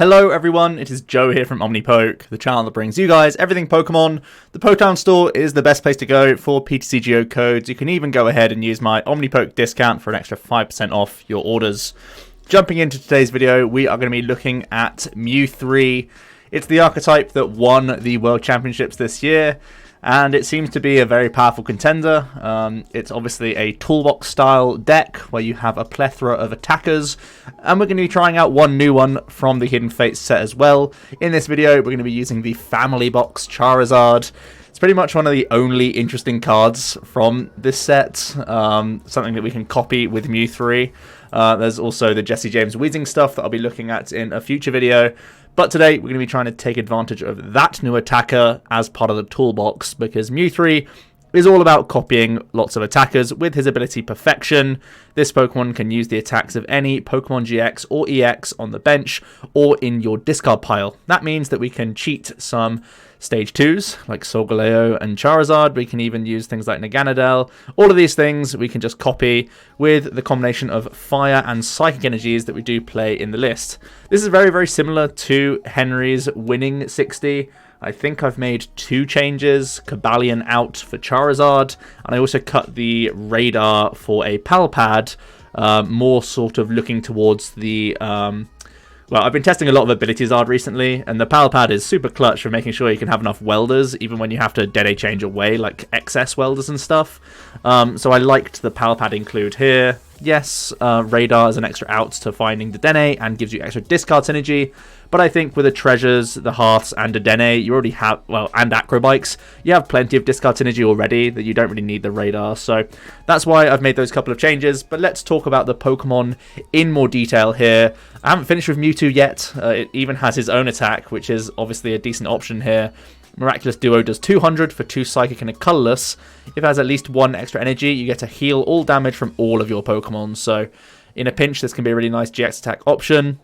Hello everyone, it is Joe here from OmniPoke, the channel that brings you guys everything Pokemon. The Poketown store is the best place to go for PTCGO codes. You can even go ahead and use my OmniPoke discount for an extra 5% off your orders. Jumping into today's video, we are going to be looking at Mew 3. It's the archetype that won the World Championships this year, and it seems to be a very powerful contender. It's obviously a toolbox style deck where you have a plethora of attackers, and we're going to be trying out one new one from the Hidden Fates set as well. In this video, we're going to be using the Family Box Charizard. It's pretty much one of the only interesting cards from this set, something that we can copy with Mew 3. There's also the Jesse James Weezing stuff that I'll be looking at in a future video. But today, we're going to be trying to take advantage of that new attacker as part of the toolbox, because Mew 3 is all about copying lots of attackers with his ability Perfection. This Pokemon can use the attacks of any Pokemon GX or EX on the bench or in your discard pile. That means that we can cheat some Stage 2s, like Solgaleo and Charizard. We can even use things like Naganadel. All of these things we can just copy with the combination of Fire and Psychic energies that we do play in the list. This is very, very similar to Henry's winning 60. I think I've made 2 changes, Cobalion out for Charizard, and I also cut the radar for a Palpad, more sort of looking towards the... Well, I've been testing a lot of Ability-Zard recently, and the Palpad is super clutch for making sure you can have enough welders, even when you have to Dedenne change away, like excess welders and stuff. So I liked the Palpad include here. Yes, Radar is an extra out to finding Dedenne and gives you extra discard synergy, but I think with the Treasures, the Hearths, and Dedenne, you already have, well, and Acrobikes, you have plenty of discard synergy already that you don't really need the Radar, so that's why I've made those couple of changes. But let's talk about the Pokemon in more detail here. I haven't finished with Mewtwo yet. It even has his own attack, which is obviously a decent option here. Miraculous Duo does 200 for 2 Psychic and a Colorless. If it has at least 1 extra energy, you get to heal all damage from all of your Pokemon. So in a pinch, this can be a really nice GX attack option.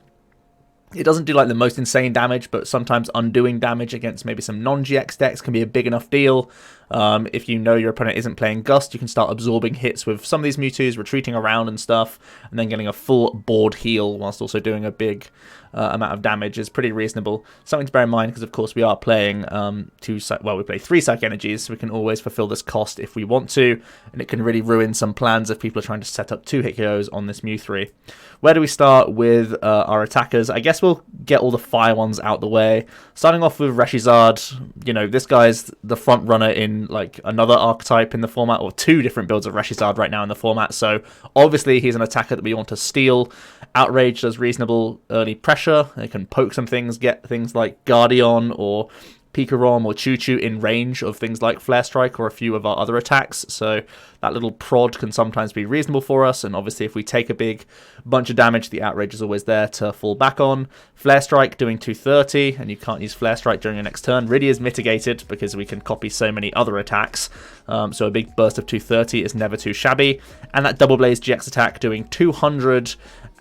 It doesn't do like the most insane damage, but sometimes undoing damage against maybe some non-GX decks can be a big enough deal. If you know your opponent isn't playing Gust, you can start absorbing hits with some of these Mewtwo's, retreating around and stuff, and then getting a full board heal whilst also doing a big amount of damage is pretty reasonable. Something to bear in mind, because of course we are playing we play 3 Psychic Energies, so we can always fulfill this cost if we want to, and it can really ruin some plans if people are trying to set up 2 hit KOs on this Mew 3. Where do we start with our attackers? I guess we'll get all the fire ones out the way. Starting off with Reshizard. You know, this guy's the front runner in like another archetype in the format, or 2 different builds of Reshizard right now in the format, so obviously he's an attacker that we want to steal. Outrage does reasonable early pressure. It can poke some things, get things like Guardian or Pikarom or Choo-Choo in range of things like Flare Strike or a few of our other attacks, so that little prod can sometimes be reasonable for us. And obviously if we take a big bunch of damage, the Outrage is always there to fall back on. Flare Strike doing 230, and you can't use Flare Strike during your next turn, really is mitigated because we can copy so many other attacks, so a big burst of 230 is never too shabby. And that Double Blaze GX attack doing 200,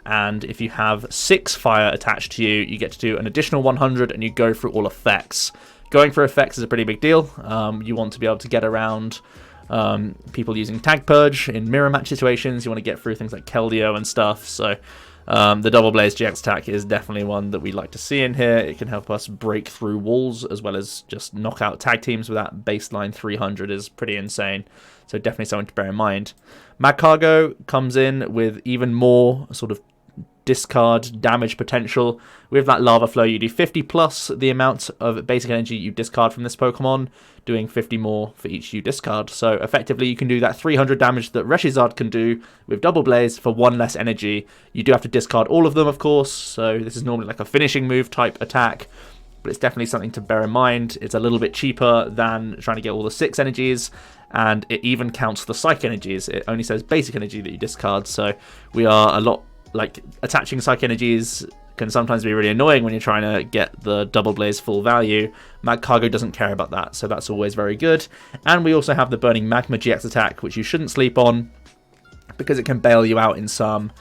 and if you have 6 fire attached to you, you get to do an additional 100, and you go through all effects. Going for effects is a pretty big deal. You want to be able to get around people using Tag Purge in mirror match situations. You want to get through things like Keldeo and stuff. So the Double Blaze GX attack is definitely one that we'd like to see in here. It can help us break through walls as well as just knock out tag teams with that baseline 300 is pretty insane. So definitely something to bear in mind. Magcargo comes in with even more sort of discard damage potential. With that Lava Flow, you do 50 plus the amount of basic energy you discard from this Pokemon, doing 50 more for each you discard. So effectively you can do that 300 damage that Reshizard can do with Double Blaze for 1 less energy. You do have to discard all of them, of course, so this is normally like a finishing move type attack, but it's definitely something to bear in mind. It's a little bit cheaper than trying to get all the 6 energies, and it even counts the Psychic energies. It only says basic energy that you discard, so we are a lot... Like, attaching Psychic Energies can sometimes be really annoying when you're trying to get the Double Blaze full value. Magcargo doesn't care about that, so that's always very good. And we also have the Burning Magma GX attack, which you shouldn't sleep on, because it can bail you out in some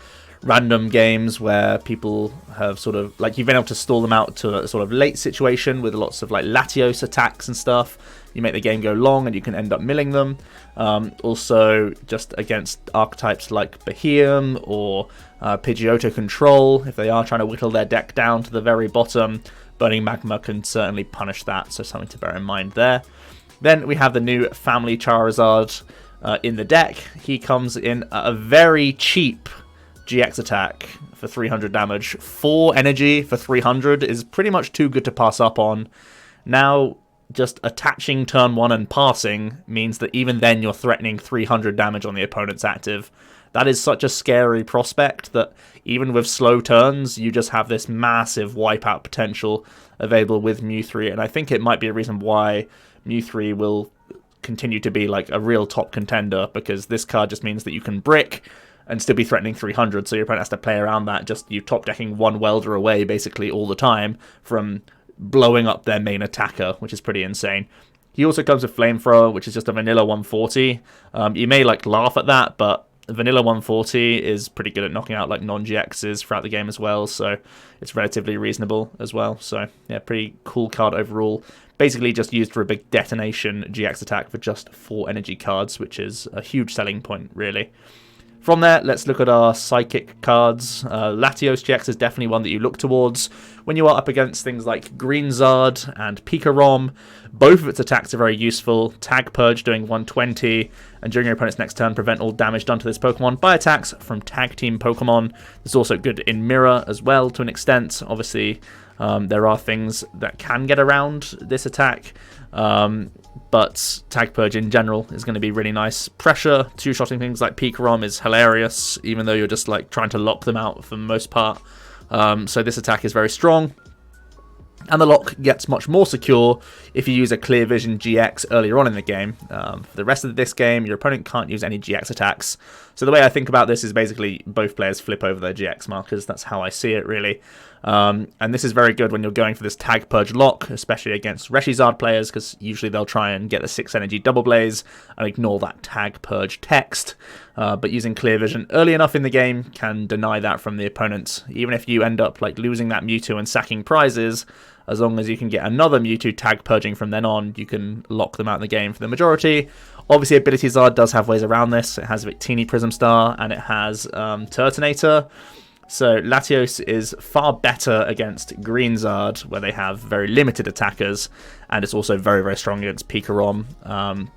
random games where people have sort of, like, you've been able to stall them out to a sort of late situation with lots of, like, Latios attacks and stuff. You make the game go long and you can end up milling them. Also, just against archetypes like Behemoth or Pidgeotto Control, if they are trying to whittle their deck down to the very bottom, Burning Magma can certainly punish that, so something to bear in mind there. Then we have the new Family Charizard in the deck. He comes in at a very cheap GX attack for 300 damage. 4 energy for 300 is pretty much too good to pass up on. Now, just attaching turn 1 and passing means that even then you're threatening 300 damage on the opponent's active. That is such a scary prospect that even with slow turns, you just have this massive wipeout potential available with Mew 3, and I think it might be a reason why Mew 3 will continue to be like a real top contender, because this card just means that you can brick and still be threatening 300, so your opponent has to play around that, just you top decking one welder away basically all the time from blowing up their main attacker, which is pretty insane. He also comes with Flamethrower, which is just a vanilla 140. You may like laugh at that, but vanilla 140 is pretty good at knocking out like non-GXs throughout the game as well, so it's relatively reasonable as well. So yeah, pretty cool card overall. Basically just used for a big detonation GX attack for just 4 energy cards, which is a huge selling point really. From there, let's look at our Psychic cards. Latios-GX is definitely one that you look towards when you are up against things like Greenzard and Pikarom. Both of its attacks are very useful. Tag Purge doing 120, and during your opponent's next turn, prevent all damage done to this Pokemon by attacks from Tag Team Pokemon. It's also good in Mirror as well to an extent. Obviously, there are things that can get around this attack. But Tag Purge in general is going to be really nice. Pressure, two-shotting things like Pikarom is hilarious, even though you're just like trying to lock them out for the most part. So this attack is very strong. And the lock gets much more secure if you use a Clear Vision GX earlier on in the game. For the rest of this game, your opponent can't use any GX attacks. So the way I think about this is basically both players flip over their GX markers. That's how I see it, really. And this is very good when you're going for this Tag Purge lock, especially against Reshiram players, because usually they'll try and get the 6 energy Double Blaze and ignore that Tag Purge text. But using Clear Vision early enough in the game can deny that from the opponent. Even if you end up like losing that Mewtwo and sacking prizes, as long as you can get another Mewtwo Tag Purging from then on, you can lock them out of the game for the majority. Obviously, Ability-Zard does have ways around this. It has Victini Prism Star, and it has Turtonator. So Latios is far better against Greenzard, where they have very limited attackers, and it's also very, very strong against Pikarom.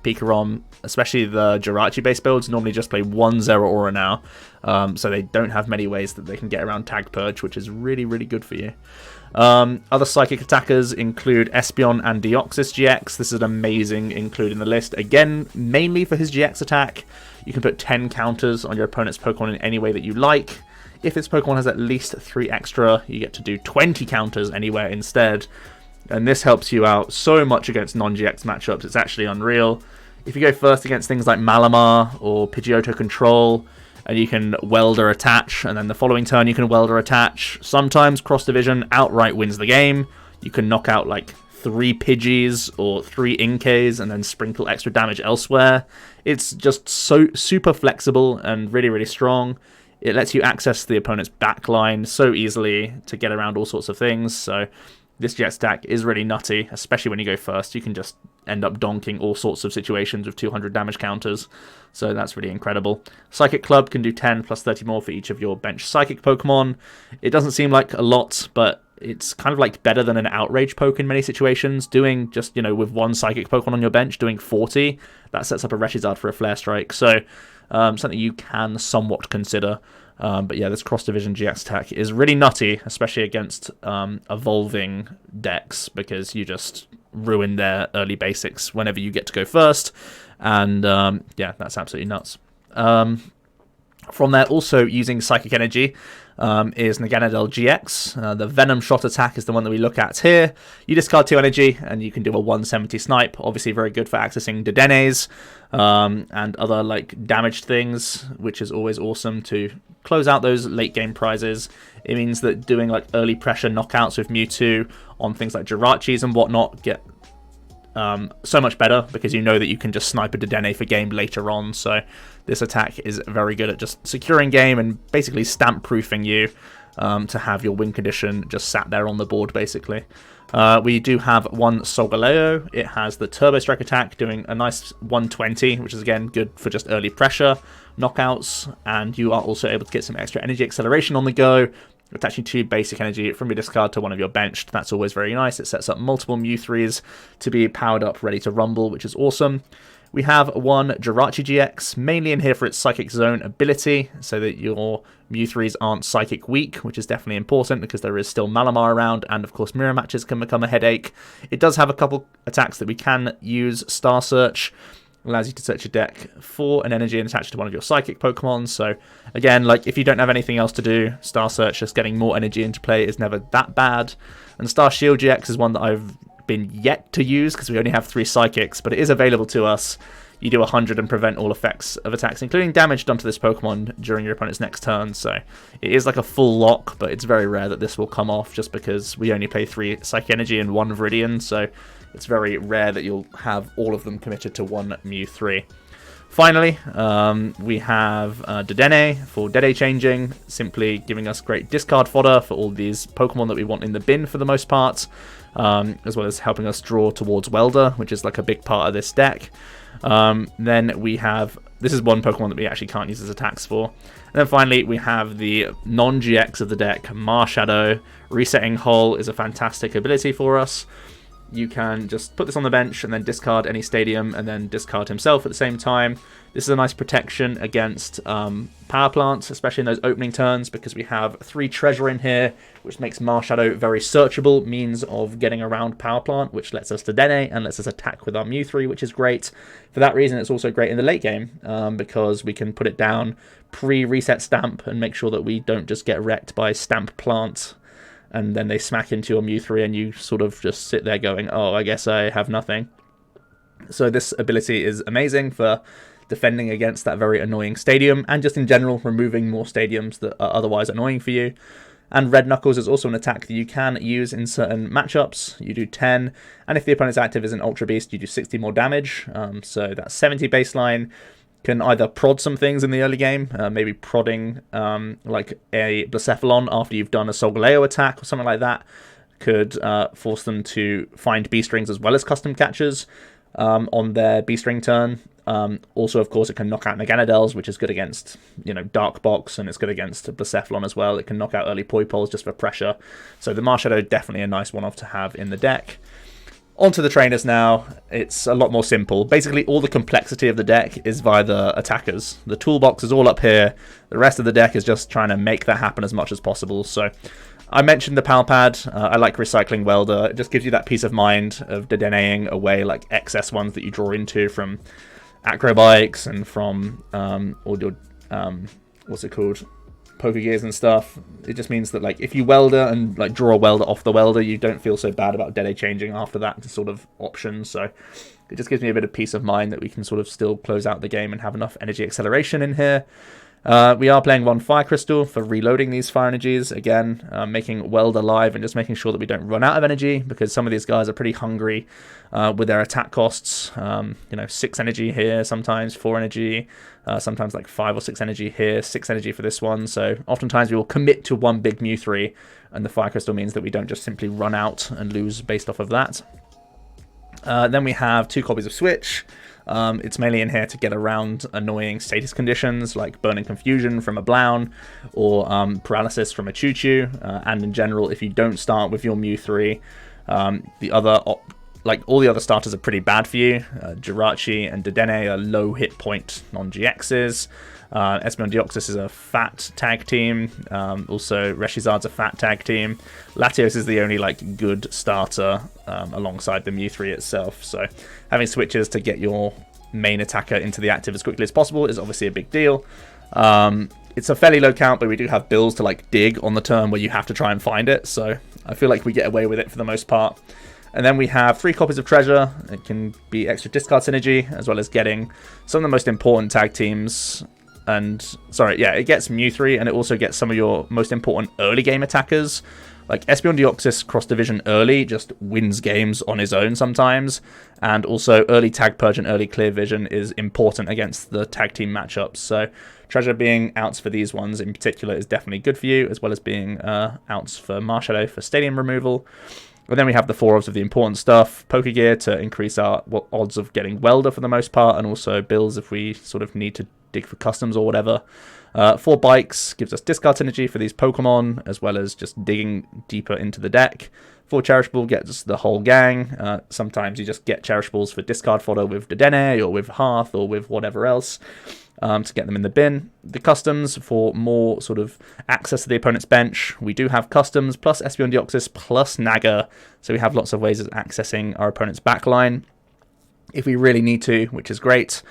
Pikarom, especially the Jirachi-based builds, normally just play 1-0 Aura now, so they don't have many ways that they can get around Tag Purge, which is really, really good for you. Other Psychic attackers include Espeon and Deoxys-GX. This is an amazing include in the list. Again, mainly for his GX attack. You can put 10 counters on your opponent's Pokemon in any way that you like. If this Pokemon has at least 3 extra, you get to do 20 counters anywhere instead. And this helps you out so much against non-GX matchups, it's actually unreal. If you go first against things like Malamar or Pidgeotto Control, and you can welder attach, and then the following turn you can welder attach. Sometimes Cross Division outright wins the game. You can knock out like 3 Pidgeys or 3 Inkays and then sprinkle extra damage elsewhere. It's just so super flexible and really, really strong. It lets you access the opponent's backline so easily to get around all sorts of things. So this GX stack is really nutty, especially when you go first. You can just end up donking all sorts of situations with 200 damage counters. So that's really incredible. Psychic Club can do 10 plus 30 more for each of your bench Psychic Pokemon. It doesn't seem like a lot, but it's kind of like better than an Outrage Poke in many situations. Doing just, you know, with 1 Psychic Pokemon on your bench, doing 40, that sets up a Reshiram for a Flare Strike. So something you can somewhat consider. But yeah, this cross-division GX attack is really nutty, especially against evolving decks, because you just ruin their early basics whenever you get to go first. And yeah, that's absolutely nuts. From there, also using Psychic Energy is Naganadel-GX. The Venom shot attack is the one that we look at here. You discard 2 energy and you can do a 170 snipe. Obviously very good for accessing Dedennes and other like damaged things, which is always awesome to close out those late game prizes. It means that doing like early pressure knockouts with Mewtwo on things like Jirachis and whatnot get so much better, because you know that you can just snipe a Dedenne for game later on. So this attack is very good at just securing game and basically stamp-proofing you to have your win condition just sat there on the board, basically. We do have one Solgaleo. It has the Turbo Strike attack doing a nice 120, which is again good for just early pressure knockouts, and you are also able to get some extra energy acceleration on the go, attaching 2 basic energy from your discard to one of your benched. That's always very nice. It sets up multiple Mew3s to be powered up, ready to rumble, which is awesome. We have one Jirachi-GX, mainly in here for its Psychic Zone ability, so that your Mew3s aren't Psychic weak, which is definitely important because there is still Malamar around, and of course mirror matches can become a headache. It does have a couple attacks that we can use. Star Search allows you to search your deck for an energy and attach it to one of your Psychic Pokemon. So again, like if you don't have anything else to do, Star Search, just getting more energy into play is never that bad. And Star Shield GX is one that I've been yet to use because we only have 3 Psychics, but it is available to us. You do 100 and prevent all effects of attacks, including damage done to this Pokemon during your opponent's next turn. So it is like a full lock, but it's very rare that this will come off just because we only play 3 Psychic Energy and 1 Viridian. So it's very rare that you'll have all of them committed to one Mew3. Finally, we have Dedenne for Dedenne changing, simply giving us great discard fodder for all these Pokemon that we want in the bin for the most part, as well as helping us draw towards Welder, which is like a big part of this deck. Then we have, this is one Pokemon that we actually can't use as attacks for. And then finally, we have the non-GX of the deck, Marshadow. Resetting Hull is a fantastic ability for us. You can just put this on the bench and then discard any stadium and then discard himself at the same time. This is a nice protection against power plants, especially in those opening turns, because we have 3 treasure in here, which makes Marshadow very searchable means of getting around power plant, which lets us Dedenne and lets us attack with our Mew3, which is great. For that reason, it's also great in the late game, because we can put it down pre-reset stamp and make sure that we don't just get wrecked by stamp plant and then they smack into your Mew3 and you sort of just sit there going, oh, I guess I have nothing. So this ability is amazing for defending against that very annoying stadium, and just in general removing more stadiums that are otherwise annoying for you. And Red Knuckles is also an attack that you can use in certain matchups. You do 10, and if the opponent's active is an Ultra Beast, you do 60 more damage. So that's 70 baseline. Can either prod some things in the early game, maybe prodding like a Blacephalon after you've done a Solgaleo attack or something like that. Could force them to find B-strings as well as custom catchers on their B-string turn. Also, of course, it can knock out Naganadels, which is good against, you know, Dark Box, and it's good against Blacephalon as well. It can knock out early Poipoles just for pressure. So the Marshadow, definitely a nice one-off to have in the deck. Onto the trainers now. It's a lot more simple. Basically, all the complexity of the deck is via the attackers. The toolbox is all up here. The rest of the deck is just trying to make that happen as much as possible. So I mentioned the Pal Pad. I like recycling Welder. It just gives you that peace of mind of Dedenneing away like excess ones that you draw into from Acrobikes and from all your what's it called, Pokegears and stuff. It just means that like if you Welder and like draw a Welder off the Welder, you don't feel so bad about Dedenne changing after that sort of option. So it just gives me a bit of peace of mind that we can sort of still close out the game and have enough energy acceleration in here. We are playing one Fire Crystal for reloading these fire energies, again, making Weld alive and just making sure that we don't run out of energy, because some of these guys are pretty hungry with their attack costs. You know, 6 energy here, sometimes 4 energy, sometimes like 5 or 6 energy here, 6 energy for this one. So oftentimes we will commit to one big Mew3, and the Fire Crystal means that we don't just simply run out and lose based off of that. Then we have 2 copies of Switch. It's mainly in here to get around annoying status conditions like Burning Confusion from a Blown or Paralysis from a Choo-Choo. And in general, if you don't start with your Mew3, all the other starters are pretty bad for you. Jirachi and Dedenne are low hit point non-GXs. Espeon Deoxys is a fat tag team. Also, Reshiram's a fat tag team. Latios is the only like good starter alongside the Mew3 itself. So having switches to get your main attacker into the active as quickly as possible is obviously a big deal. It's a fairly low count, but we do have builds to like dig on the turn where you have to try and find it. So I feel like we get away with it for the most part. And then we have 3 copies of Treasure. It can be extra discard synergy, as well as getting some of the most important tag teams. And, sorry, yeah, it gets Mew3, and it also gets some of your most important early game attackers, Like, Espeon Deoxys cross division early just wins games on his own sometimes, and also early Tag Purge and early Clear Vision is important against the tag team matchups. So Treasure being outs for these ones in particular is definitely good for you, as well as being outs for Marshadow for stadium removal. And then we have the 4 of the important stuff, Pokegear to increase our odds of getting Welder for the most part, and also Bills if we sort of need to dig for customs or whatever. 4 Bikes gives us discard synergy for these Pokemon, as well as just digging deeper into the deck. 4 Cherish Ball gets the whole gang. Sometimes you just get Cherish Balls for discard fodder with Dedenne, or with Hearth, or with whatever else, to get them in the bin. The customs for more sort of access to the opponent's bench. We do have customs plus Espeon Deoxys plus Naga, so we have lots of ways of accessing our opponent's backline if we really need to, which is great.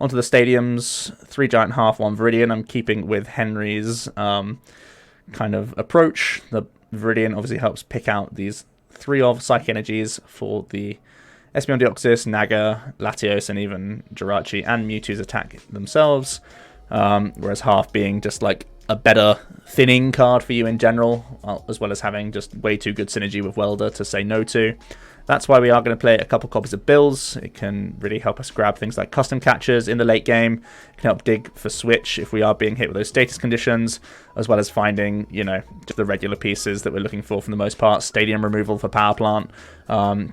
Onto the stadiums, 3 Giant Half, 1 Viridian. I'm keeping with Henry's kind of approach. The Viridian obviously helps pick out these 3 of Psychic Energies for the Espeon Deoxys, Naga, Latios, and even Jirachi and Mewtwo's attack themselves. Whereas Half being just like a better thinning card for you in general, as well as having just way too good synergy with Welder to say no to. That's why we are going to play a couple copies of Bills. It can really help us grab things like custom catchers in the late game. It can help dig for Switch if we are being hit with those status conditions, as well as finding, you know, just the regular pieces that we're looking for the most part. Stadium removal for Power Plant,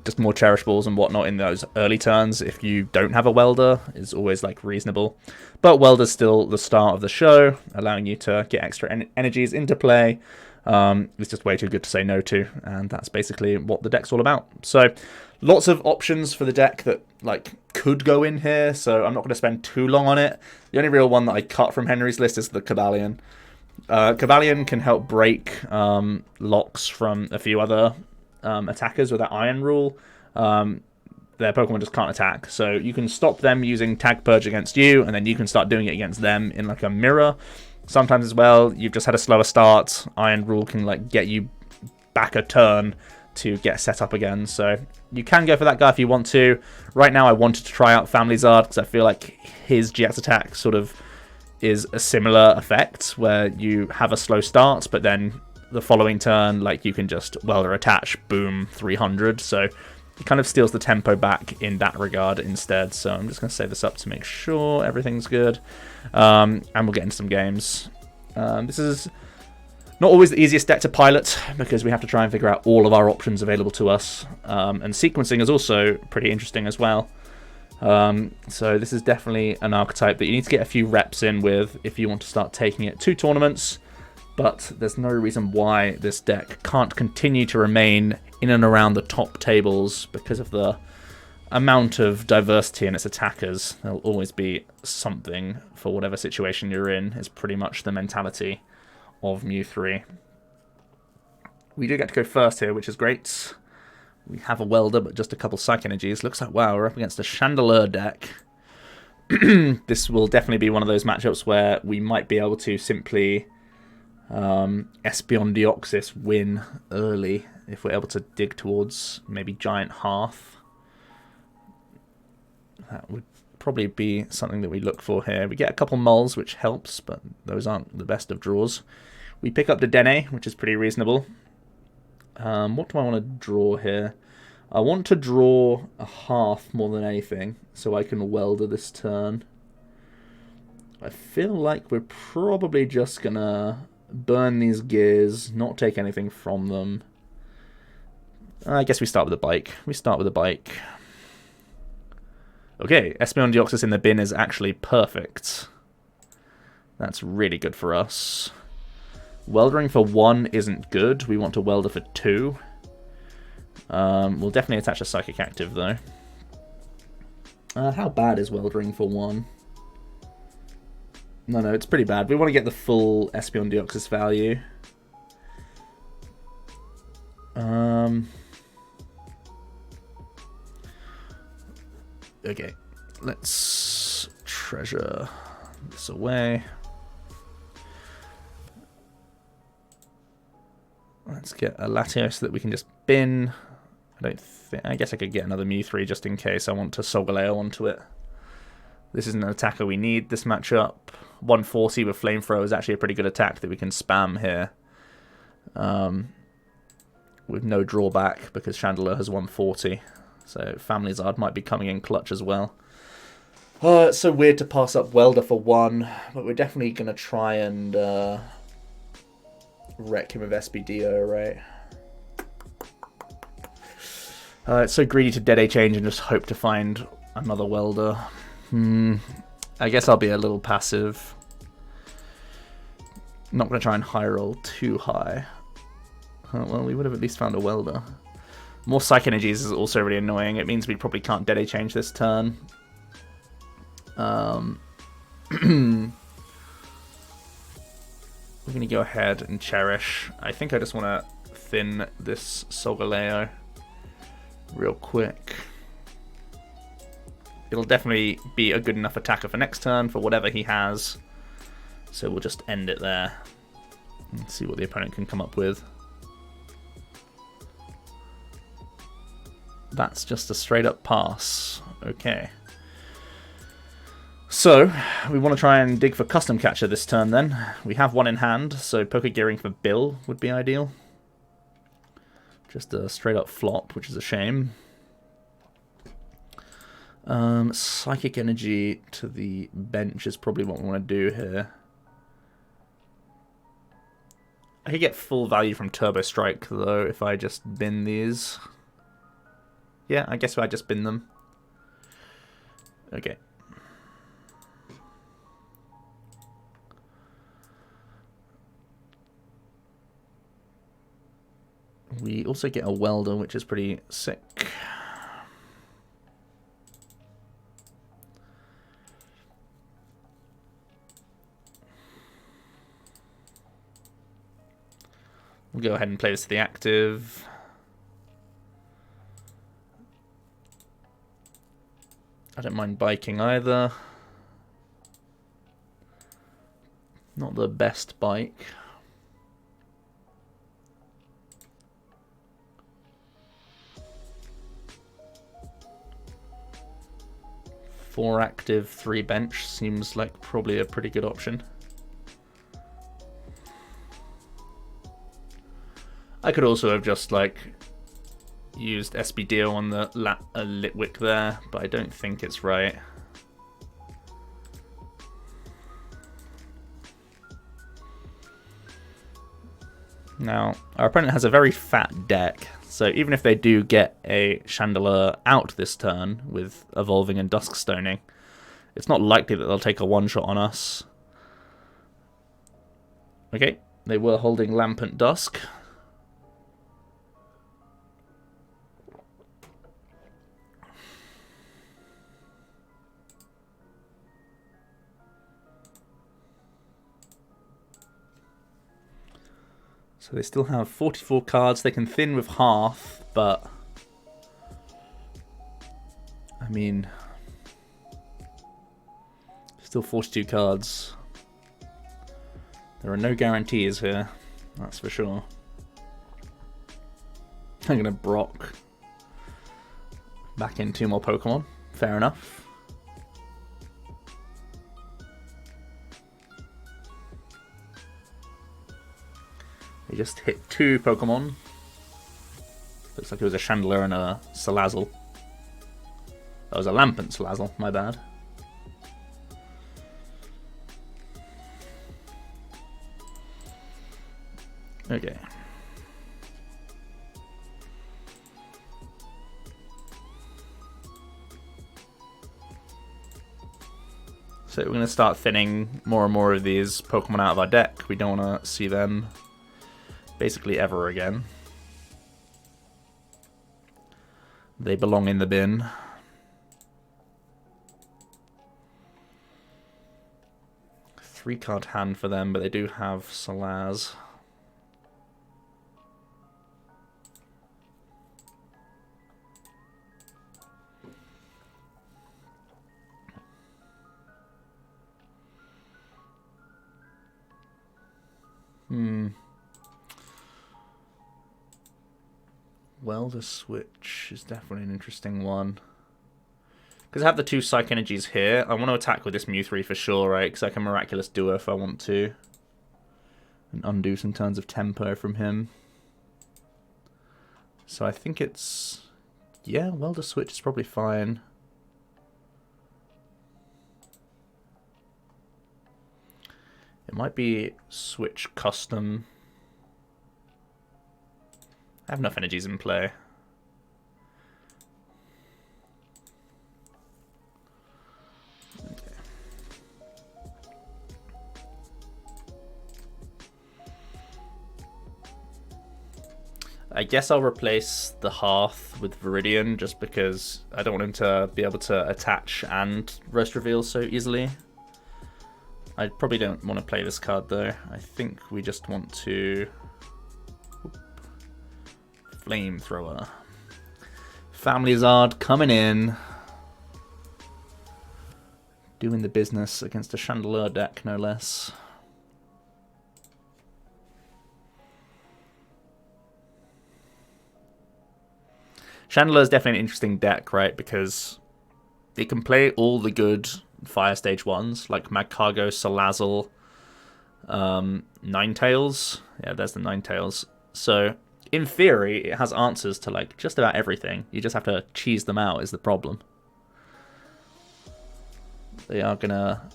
just more Cherish Balls and whatnot in those early turns. If you don't have a Welder, is always like reasonable. But Welder's still the start of the show, allowing you to get extra energies into play. It's just way too good to say no to, and that's basically what the deck's all about. So lots of options for the deck that like could go in here, so I'm not going to spend too long on it. The only real one that I cut from Henry's list is the Cobalion. Cobalion can help break locks from a few other attackers with that Iron Rule. Their Pokemon just can't attack, so you can stop them using Tag Purge against you, and then you can start doing it against them in like a mirror. Sometimes as well, you've just had a slower start. Iron Rule can like get you back a turn to get set up again. So you can go for that guy if you want to. Right now I wanted to try out Family-Zard because I feel like his GX attack sort of is a similar effect where you have a slow start, but then the following turn, like you can just Welder attach, boom, 300. So it kind of steals the tempo back in that regard instead. So I'm just going to save this up to make sure everything's good. And we'll get into some games. This is not always the easiest deck to pilot because we have to try and figure out all of our options available to us. And sequencing is also pretty interesting as well. So this is definitely an archetype that you need to get a few reps in with if you want to start taking it to tournaments. But there's no reason why this deck can't continue to remain in and around the top tables because of the amount of diversity in its attackers. There'll always be something for whatever situation you're in, is pretty much the mentality of Mew 3. We do get to go first here, which is great. We have a Welder, but just a couple Psych Energies. Looks like, wow, we're up against a Chandelier deck. This will definitely be one of those matchups where we might be able to simply Espeon Deoxys win early if we're able to dig towards maybe Giant Hearth. That would probably be something that we look for here. We get a couple Moles, which helps, but those aren't the best of draws. We pick up Dedenne, which is pretty reasonable. What do I want to draw here? I want to draw a Hearth more than anything, so I can Welder this turn. I feel like we're probably just going to burn these gears, not take anything from them. I guess we start with a Bike. Okay, Espeon Deoxys in the bin is actually perfect. That's really good for us. Weldering for 1 isn't good. We want to Welder for 2. We'll definitely attach a Psychic Active, though. How bad is Weldering for 1? No, it's pretty bad. We want to get the full Espeon Deoxys value. Okay, let's treasure this away. Let's get a Latios that we can just bin. I guess I could get another Mew 3 just in case I want to Solgaleo onto it. This isn't an attacker we need this matchup. 140 with Flamethrower is actually a pretty good attack that we can spam here. with no drawback because Chandelure has 140. So Family-Zard might be coming in clutch as well. Oh, it's so weird to pass up Welder for 1, but we're definitely going to try and wreck him with SBDO, right? It's so greedy to Dead Change and just hope to find another Welder. I guess I'll be a little passive. Not going to try and high roll too high. Well, we would have at least found a Welder. More Psych Energies is also really annoying. It means we probably can't Dead Change this turn. We're going to go ahead and Cherish. I think I just want to thin this Solgaleo real quick. It'll definitely be a good enough attacker for next turn for whatever he has. So we'll just end it there and see what the opponent can come up with. That's just a straight up pass. Okay. So, we want to try and dig for Custom Catcher this turn then. We have one in hand, so Poké Gearing for Bill would be ideal. Just a straight up flop, which is a shame. Psychic Energy to the bench is probably what we want to do here. I could get full value from Turbo Strike though if I just bin these. Yeah, I guess I just bin them. Okay. We also get a Welder, which is pretty sick. We'll go ahead and play this to the active. I don't mind biking either. Not the best bike. Four active, 3 bench seems like probably a pretty good option. I could also have just like used SBDO on the Litwick there, but I don't think it's right. Now, our opponent has a very fat deck, so even if they do get a Chandelure out this turn with Evolving and Dusk Stoning, it's not likely that they'll take a one-shot on us. Okay, they were holding Lampent Dusk. So they still have 44 cards. They can thin with half, but I mean, still 42 cards. There are no guarantees here, that's for sure. I'm gonna Brock back in 2 more Pokemon. Fair enough. He just hit 2 Pokemon. Looks like it was a Chandelure and a Salazzle. That was a Lampent Salazzle, my bad. Okay. So we're going to start thinning more and more of these Pokemon out of our deck. We don't want to see them basically ever again. They belong in the bin. Three card hand for them, but they do have Salaz. Welder Switch is definitely an interesting one. Because I have the 2 Psych Energies here. I want to attack with this Mew3 for sure, right? Because I can Miraculous Duo if I want to. And undo some turns of tempo from him. So I think it's... yeah, Welder Switch is probably fine. It might be Switch Custom. I have enough energies in play. I guess I'll replace the Hearth with Viridian just because I don't want him to be able to attach and roast reveal so easily. I probably don't want to play this card though. I think we just want to... Flamethrower. Family-Zard coming in. Doing the business against a Chandelure deck, no less. Chandelure is definitely an interesting deck, right? Because it can play all the good Fire Stage ones, like Magcargo, Salazzle, Ninetales. Yeah, there's the Ninetales. So, in theory, it has answers to like just about everything. You just have to cheese them out is the problem. They are gonna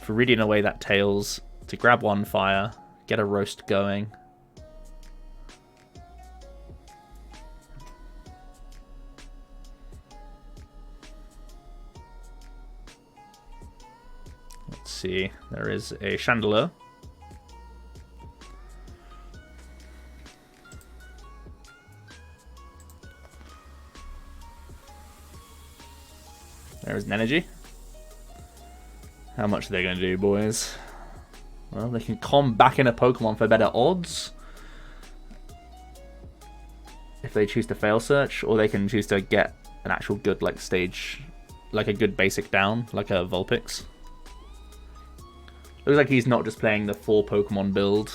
Viridian away that Tails to grab one fire, get a roast going. Let's see, there is a Chandelure. There's an energy. How much are they going to do, boys? Well, they can calm back in a Pokemon for better odds. If they choose to fail search, or they can choose to get an actual good like stage, like a good basic down, like a Vulpix. Looks like he's not just playing the 4 Pokemon build.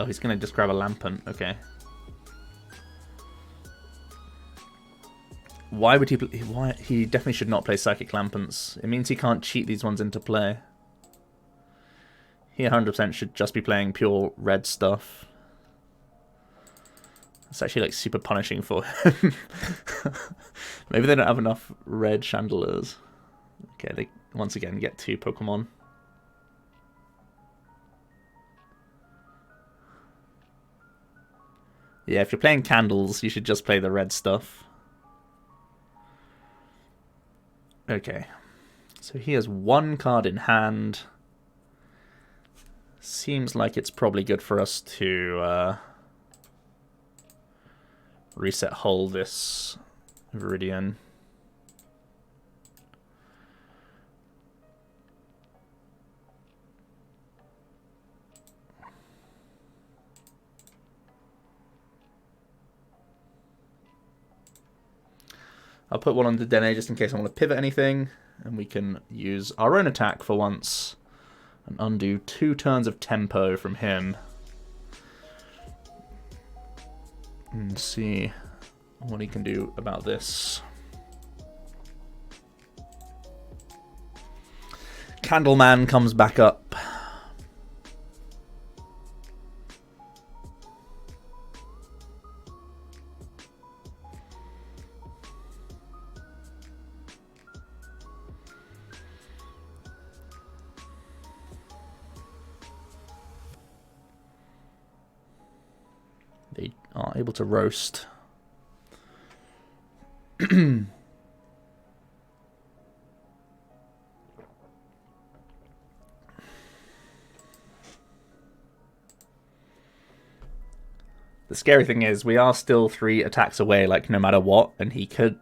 Oh, he's going to just grab a Lampent. Okay. Why would he play? Why he definitely should not play Psychic Lampents. It means he can't cheat these ones into play. He 100% should just be playing pure red stuff. It's actually like super punishing for him. Maybe they don't have enough red Chandelures. Okay, they once again get 2 Pokemon. Yeah, if you're playing Candles, you should just play the red stuff. Okay, so he has 1 card in hand. Seems like it's probably good for us to reset hull this Viridian. I'll put one on Dedenne just in case I want to pivot anything, and we can use our own attack for once and undo 2 turns of tempo from him. And see what he can do about this. Candleman comes back up. They are able to roast. The scary thing is we are still 3 attacks away, like no matter what, and he could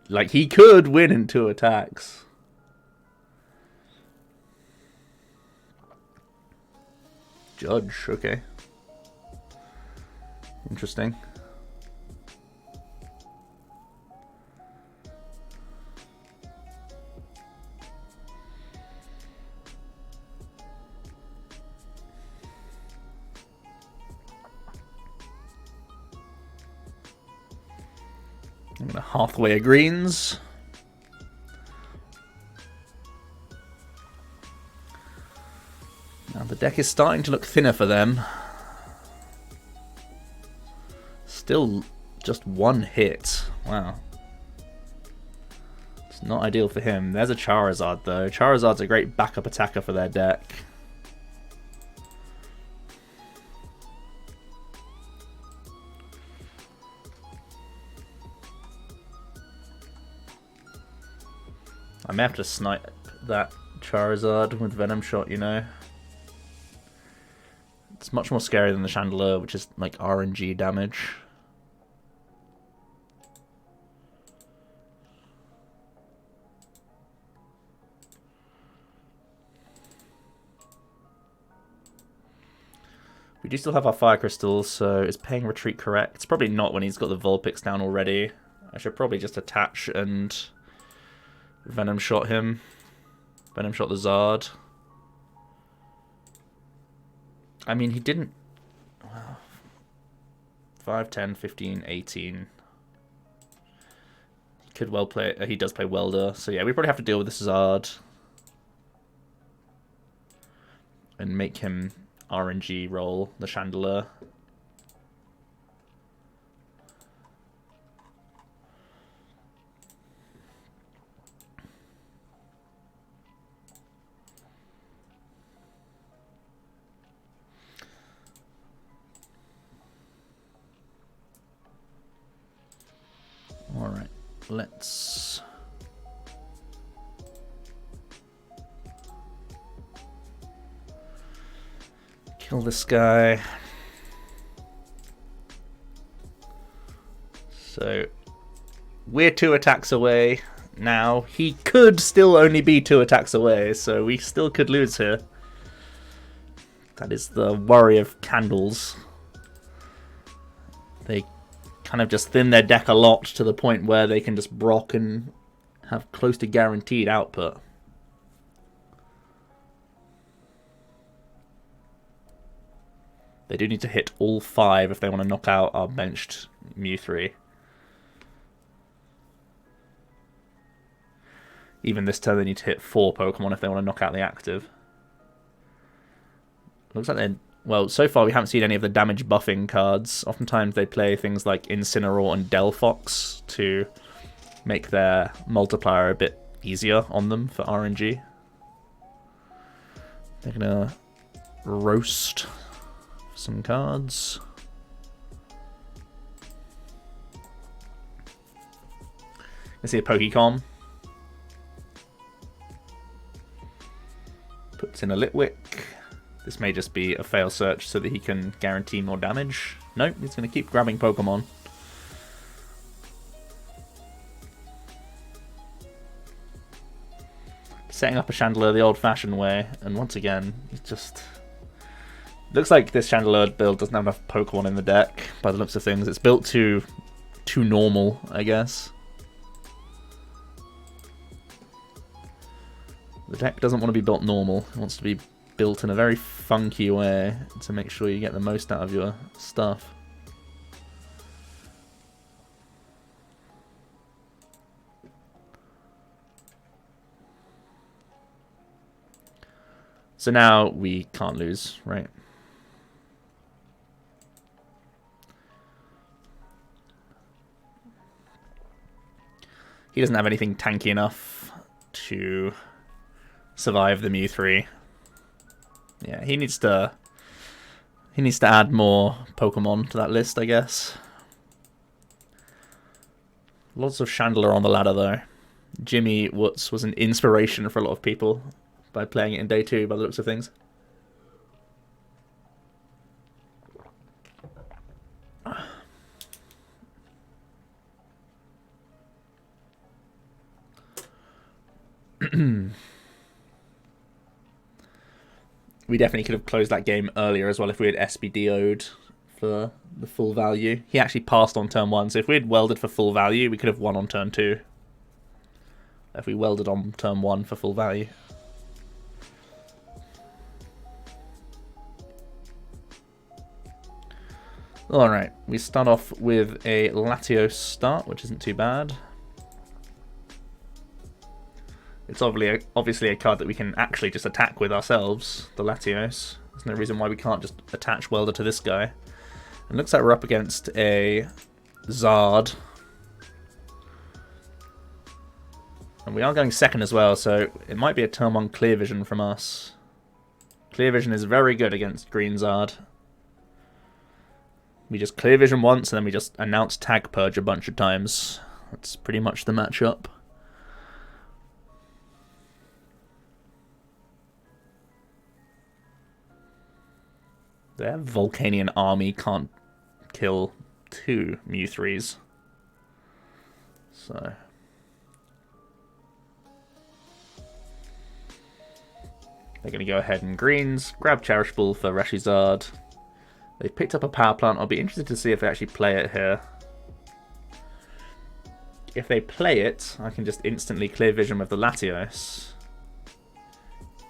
win in 2 attacks. Judge, okay. Interesting. I'm gonna Hearthway a greens. Now the deck is starting to look thinner for them. Still Just one hit. Wow. It's not ideal for him. There's a Charizard, though. Charizard's a great backup attacker for their deck. I may have to snipe that Charizard with Venom Shot, you know. It's much more scary than the Chandelure, which is like RNG damage. We do still have our Fire Crystals, so is paying Retreat correct? It's probably not when he's got the Vulpix down already. I should probably just attach and Venom Shot him. Venom Shot the Zard. I mean, he didn't... 5, 10, 15, 18. He could well play... he does play Welder. So yeah, we probably have to deal with this Zard. And make him RNG roll the Chandelure. Alright, let's... kill this guy. So, we're 2 attacks away now. He could still only be 2 attacks away, so we still could lose here. That is the worry of Candles. They kind of just thin their deck a lot to the point where they can just Brock and have close to guaranteed output. They do need to hit all 5 if they want to knock out our benched Mew 3. Even this turn they need to hit 4 Pokemon if they want to knock out the active. Looks like they're... well, so far we haven't seen any of the damage buffing cards. Oftentimes they play things like Incineroar and Delphox to make their multiplier a bit easier on them for RNG. They're gonna roast some cards. Let's see a Pokecom. Puts in a Litwick. This may just be a fail search so that he can guarantee more damage. Nope, he's going to keep grabbing Pokemon. Setting up a Chandelure the old-fashioned way, and once again, it just... looks like this Chandelure build doesn't have enough Pokemon in the deck, by the looks of things. It's built too normal, I guess. The deck doesn't want to be built normal. It wants to be built in a very funky way to make sure you get the most out of your stuff. So now we can't lose, right? He doesn't have anything tanky enough to survive the Mew 3. Yeah, he needs to add more Pokemon to that list, I guess. Lots of Chandelure on the ladder, though. Jimmy Woods was an inspiration for a lot of people by playing it in day 2, by the looks of things. We definitely could have closed that game earlier as well if we had SBDO'd for the full value. He actually passed on turn 1, so if we had welded for full value, we could have won on turn 2. If we welded on turn 1 for full value. Alright, we start off with a Latios start, which isn't too bad. It's obviously a card that we can actually just attack with ourselves, the Latios. There's no reason why we can't just attach Welder to this guy. It looks like we're up against a Zard. And we are going second as well, so it might be a turn 1 Clear Vision from us. Clear Vision is very good against Green Zard. We just Clear Vision once, and then we just announce Tag Purge a bunch of times. That's pretty much the matchup. Their Volcanion army can't kill 2 Mew3s. So... they're going to go ahead and greens, grab Cherish Ball for Reshiram. They've picked up a Power Plant. I'll be interested to see if they actually play it here. If they play it, I can just instantly Clear Vision with the Latios.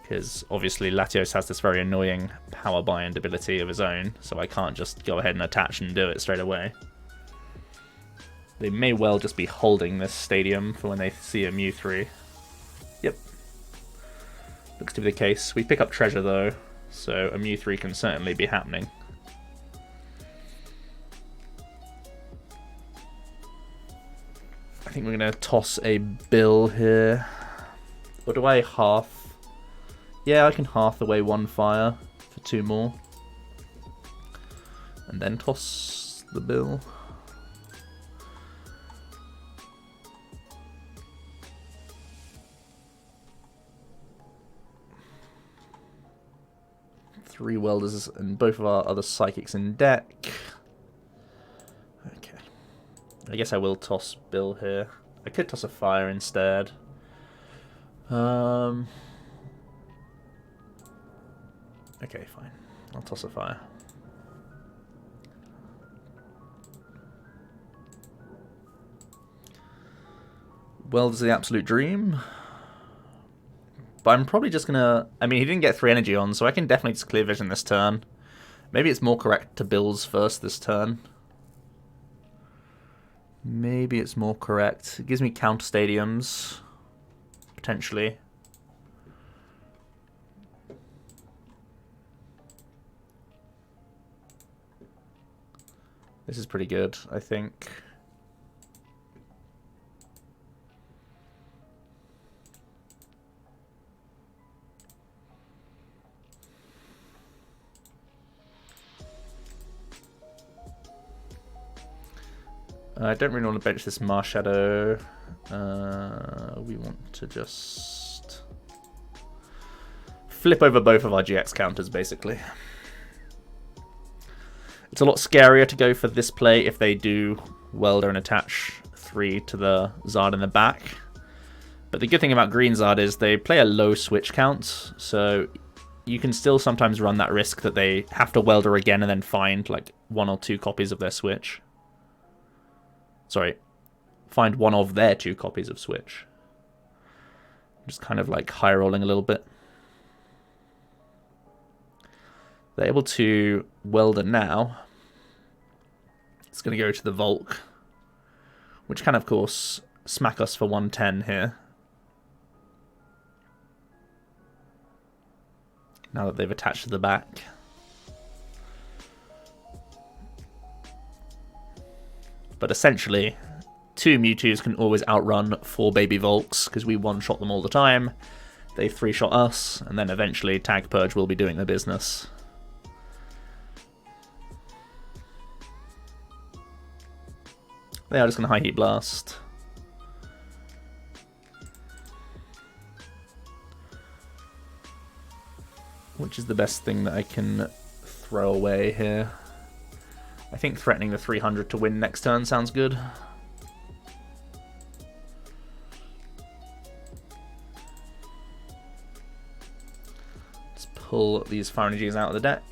Because obviously Latios has this very annoying power bind ability of his own, so I can't just go ahead and attach and do it straight away. They may well just be holding this stadium for when they see a Mew3. Yep. Looks to be the case. We pick up Treasure though, so a Mew3 can certainly be happening. I think we're going to toss a Bill here. Or do I half? Yeah, I can half away 1 fire for 2 more. And then toss the Bill. Three Welders and both of our other Psychics in deck. Okay. I guess I will toss Bill here. I could toss a fire instead. Okay, fine. I'll toss a fire. Welder's the absolute dream. But I'm probably just going to... I mean, he didn't get 3 energy on, so I can definitely just Clear Vision this turn. Maybe it's more correct to Bills first this turn. Maybe it's more correct. It gives me counter stadiums, potentially. This is pretty good, I think. I don't really want to bench this Marshadow. We want to just flip over both of our GX counters, basically. It's a lot scarier to go for this play if they do Welder and attach 3 to the Zard in the back. But the good thing about Green Zard is they play a low switch count, so you can still sometimes run that risk that they have to Welder again and then find like 1 or 2 copies of their switch. Sorry, find 1 of their 2 copies of switch. Just kind of like high rolling a little bit. They're able to Welder now. It's going to go to the Volk, which can of course smack us for 110 here. Now that they've attached to the back. But essentially, 2 Mewtwo's can always outrun 4 Baby Volks, because we one-shot them all the time. They 3-shot us, and then eventually Tag Purge will be doing their business. They are just going to High Heat Blast. Which is the best thing that I can throw away here. I think threatening the 300 to win next turn sounds good. Let's pull these Fire Energies out of the deck.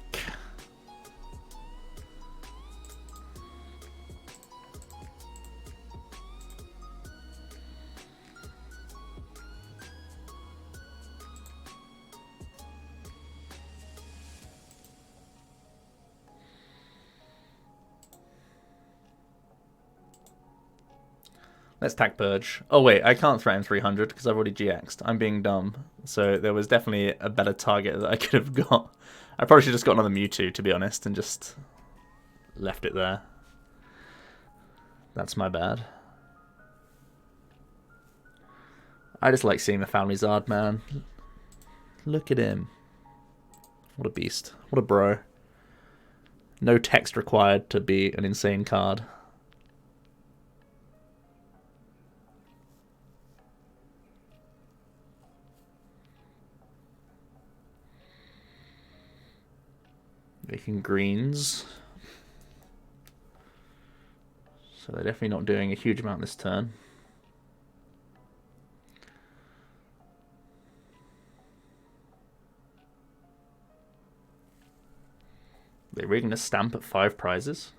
Let's Tag Purge. Oh wait, I can't threaten 300 because I've already GX'd. I'm being dumb. So there was definitely a better target that I could have got. I probably should have just got another Mewtwo, to be honest, and just left it there. That's my bad. I just like seeing the Family-Zard, man. Look at him. What a beast. What a bro. No text required to be an insane card. Making greens. So they're definitely not doing a huge amount this turn. They're really going to stamp at 5 prizes.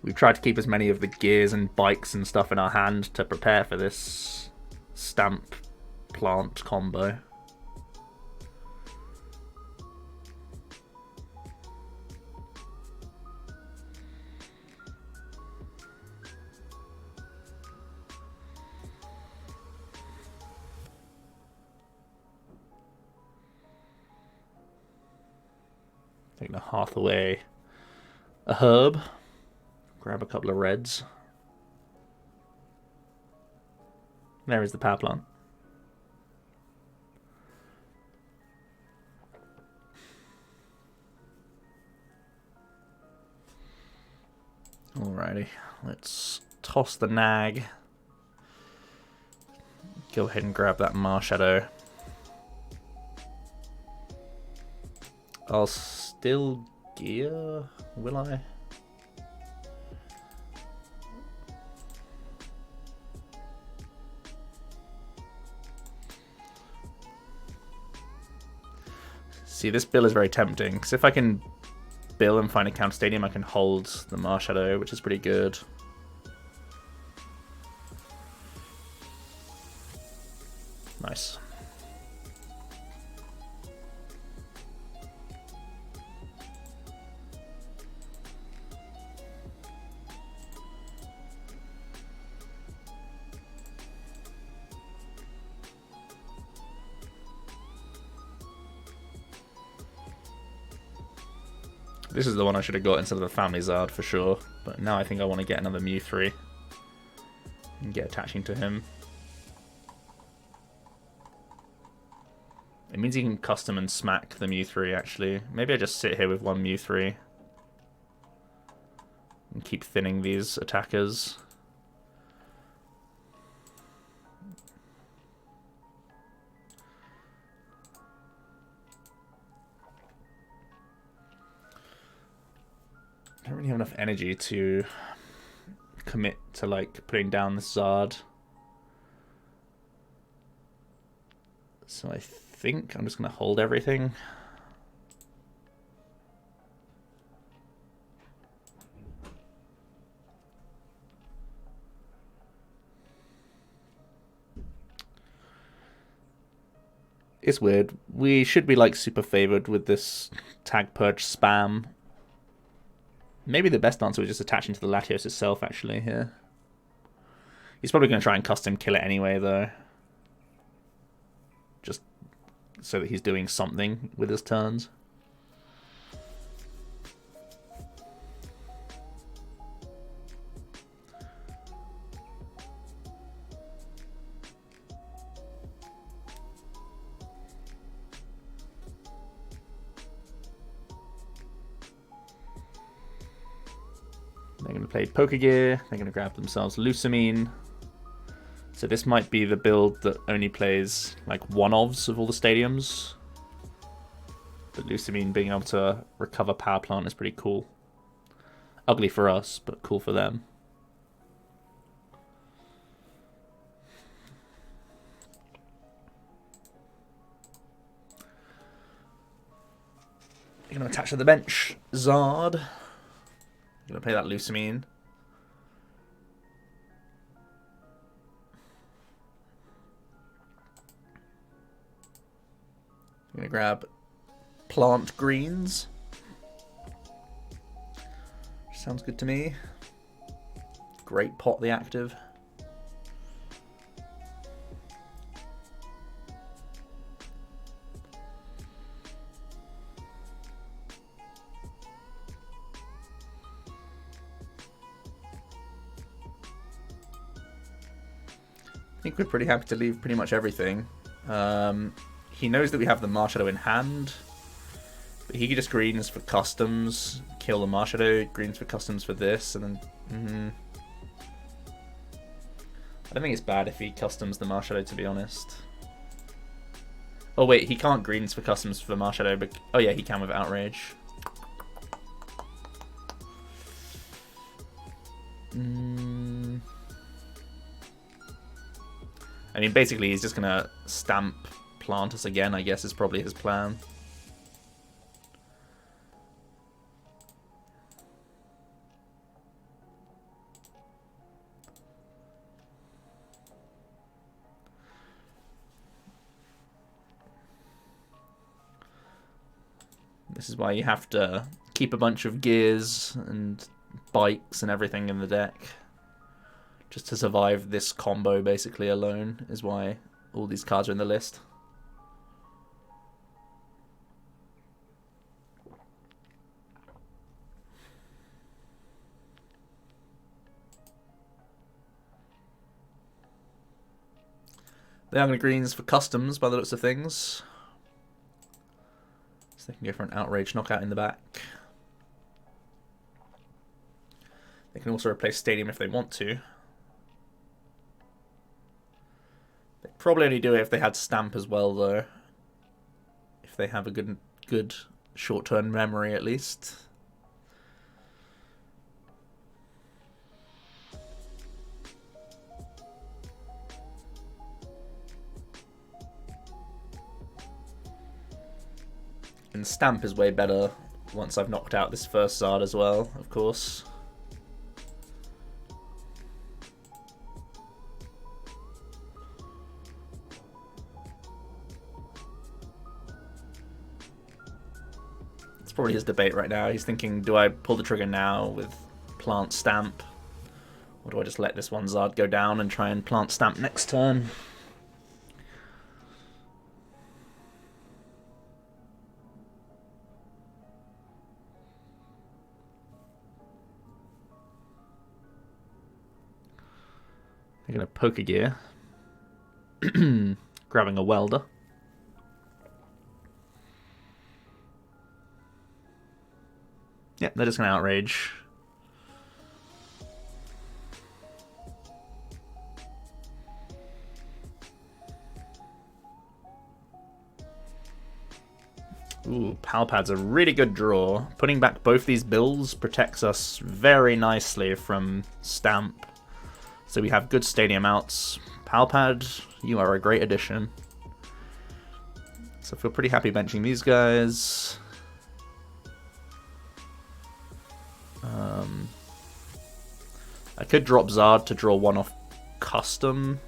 We've tried to keep as many of the gears and bikes and stuff in our hand to prepare for this stamp plant combo. Taking a hearth away. A herb. Grab a couple of reds. There is the power plant. Alrighty, let's toss the nag. Go ahead and grab that Marshadow. I'll still gear, will I? See, this bill is very tempting, because if I can bill and find a counter stadium, I can hold the Marshadow, which is pretty good. Nice. This is the one I should have got instead of the Family-Zard for sure, but now I think I want to get another Mew 3 and get attaching to him. It means you can custom and smack the Mew 3 actually. Maybe I just sit here with one Mew 3 and keep thinning these attackers. I don't really have enough energy to commit to like putting down the Zard. So I think I'm just going to hold everything. It's weird. We should be like super favored with this tag purge spam. Maybe the best answer was just attaching to the Latios itself, actually, here. He's probably going to try and custom kill it anyway, though. Just so that he's doing something with his turns. They're going to play Pokegear. They're going to grab themselves Lusamine. So this might be the build that only plays like one-ofs of all the stadiums. But Lusamine being able to recover Power Plant is pretty cool. Ugly for us, but cool for them. You're going to attach to the bench. Zard. Gonna play that Lusamine. I'm gonna grab plant greens. Sounds good to me. Great pot the active. I think we're pretty happy to leave pretty much everything. He knows that we have the Marshadow in hand. But he just greens for customs, kill the Marshadow, greens for customs for this, and then... I don't think it's bad if he customs the Marshadow, to be honest. Oh wait, he can't greens for customs for Marshadow, but... Oh yeah, he can with Outrage. I mean, basically, he's just gonna stamp plant us again, I guess is probably his plan. This is why you have to keep a bunch of gears and bikes and everything in the deck. Just to survive this combo, basically, alone, is why all these cards are in the list. They are going to greens for customs, by the looks of things. So they can go for an Outrage knockout in the back. They can also replace Stadium if they want to. They probably only do it if they had Stamp as well, though. If they have a good short-term memory, at least. And Stamp is way better once I've knocked out this first Zard as well, of course. It's probably his debate right now. He's thinking, do I pull the trigger now with Plant Stamp? Or do I just let this one Zard go down and try and Plant Stamp next turn? They're going to Pokegear. Grabbing a Welder. Yep, they're just going to Outrage. Ooh, Palpad's a really good draw. Putting back both these bills protects us very nicely from Stamp. So we have good Stadium outs. Palpad, you are a great addition. So I feel pretty happy benching these guys. I could drop Zard to draw one off custom.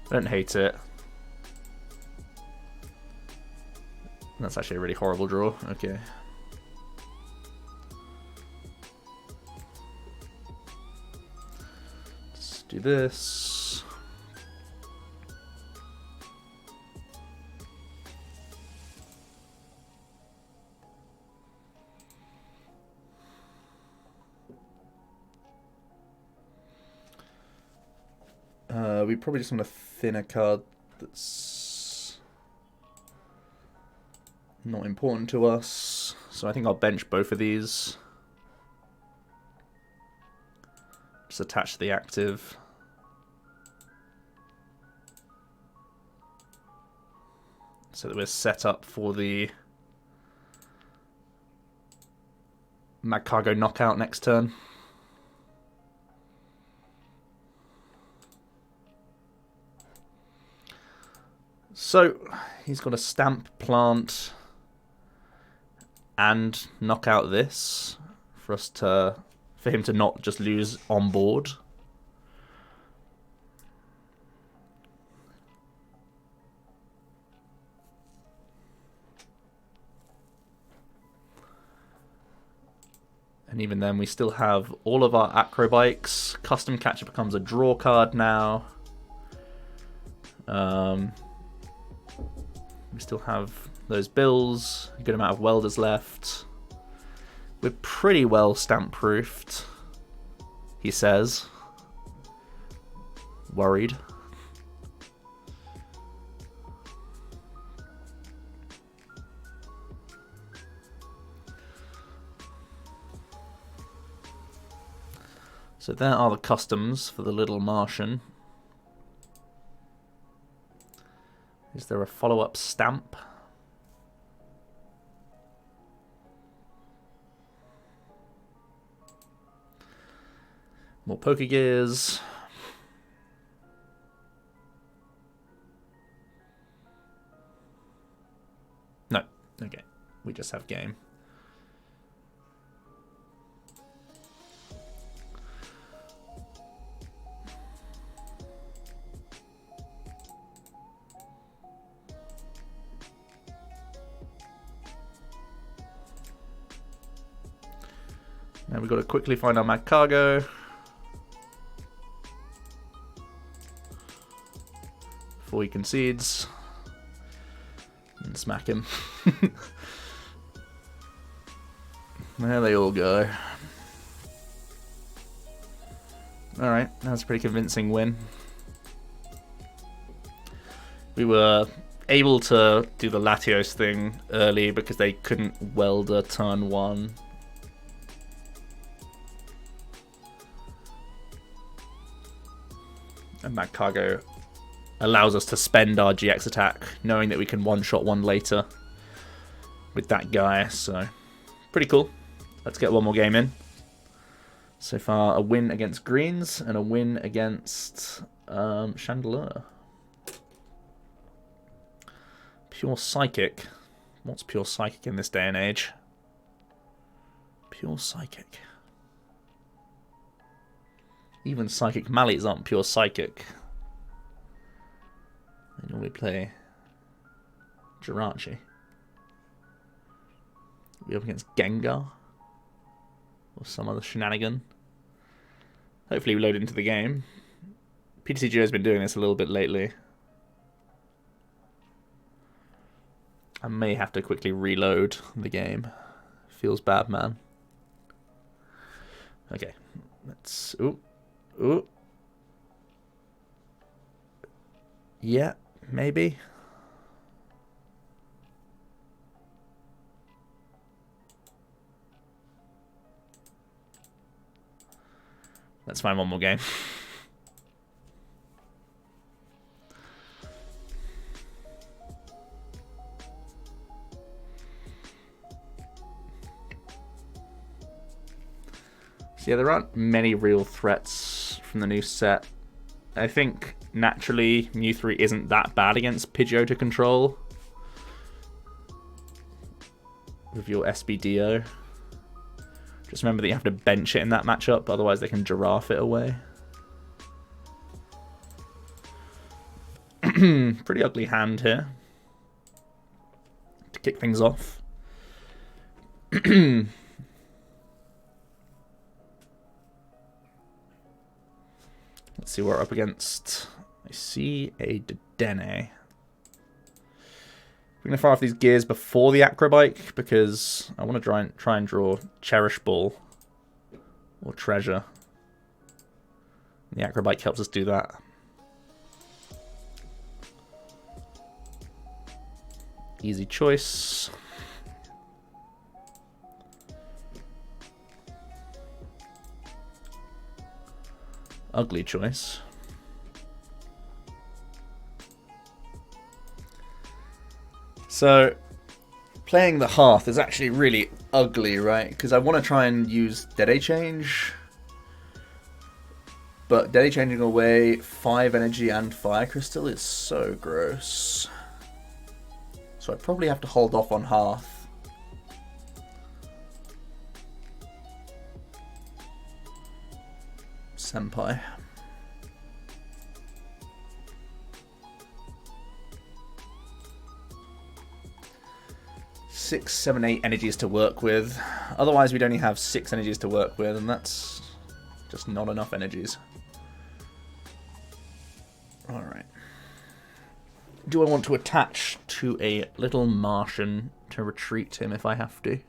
I don't hate it. That's actually a really horrible draw. Okay. Let's do this. We probably just want to thin a card that's not important to us. So I think I'll bench both of these. Just attach the active. So that we're set up for the Magcargo knockout next turn. So he's got a Stamp, Plant, and knock out this for him to not just lose on board. And even then, we still have all of our Acrobikes. Custom Catcher becomes a draw card now. We still have those bills, a good amount of Welders left. We're pretty well stamp-proofed, he says. Worried. So there are the customs for the little Martian. Is there a follow-up stamp? More Pokegears. No. Okay. We just have game. Now we've got to quickly find our Magcargo. Before he concedes. And smack him. There they all go. Alright, that was a pretty convincing win. We were able to do the Latios thing early because they couldn't welder turn 1. And Magcargo allows us to spend our GX attack, knowing that we can one-shot one later with that guy, so pretty cool. Let's get one more game in. So far, a win against Greens and a win against Chandelure. Pure Psychic. What's Pure Psychic in this day and age? Pure Psychic. Even Psychic Mallies aren't pure Psychic. They normally play Jirachi. We up against Gengar? Or some other shenanigan? Hopefully we load into the game. PTCG has been doing this a little bit lately. I may have to quickly reload the game. Feels bad, man. Okay, let's... Ooh. Ooh. Yeah, maybe. Let's find one more game. So yeah, there aren't many real threats from the new set. I think naturally Mew 3 isn't that bad against Pidgeot to control with your SBDO. Just remember that you have to bench it in that matchup, otherwise they can giraffe it away. Pretty ugly hand here to kick things off. Let's see what we're up against. I see a Dedenne. We're going to fire off these gears before the Acrobike because I want to try and draw Cherish Ball or Treasure. The Acrobike helps us do that. Easy choice. Ugly choice. So, playing the Hearth is actually really ugly, right? Because I want to try and use Dedenne Change. But Dedenne changing away 5 energy and Fire Crystal is so gross. So I probably have to hold off on Hearth. Senpai. 6, 7, 8 energies to work with. Otherwise we'd only have 6 energies to work with, and that's just not enough energies. Alright. Do I want to attach to a little Martian to retreat him if I have to?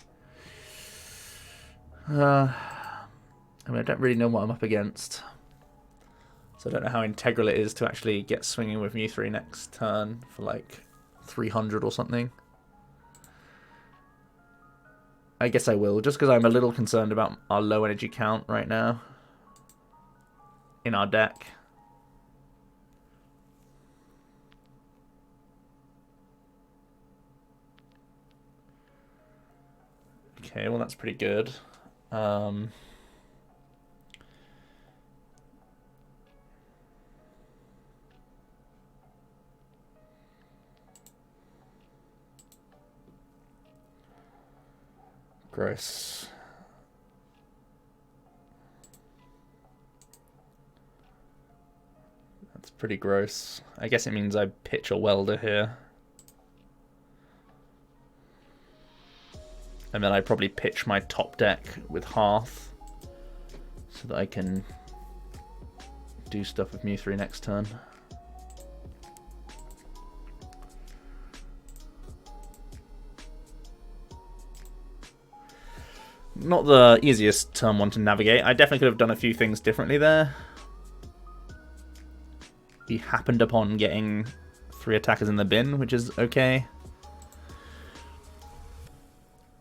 I mean, I don't really know what I'm up against. So I don't know how integral it is to actually get swinging with Mew3 next turn for like 300 or something. I guess I will, just because I'm a little concerned about our low energy count right now in our deck. Okay, well that's pretty good. Gross. That's pretty gross. I guess it means I pitch a welder here. And then I probably pitch my top deck with Hearth so that I can do stuff with Mew3 next turn. Not the easiest turn one to navigate. I definitely could have done a few things differently there. He happened upon getting 3 attackers in the bin, which is okay.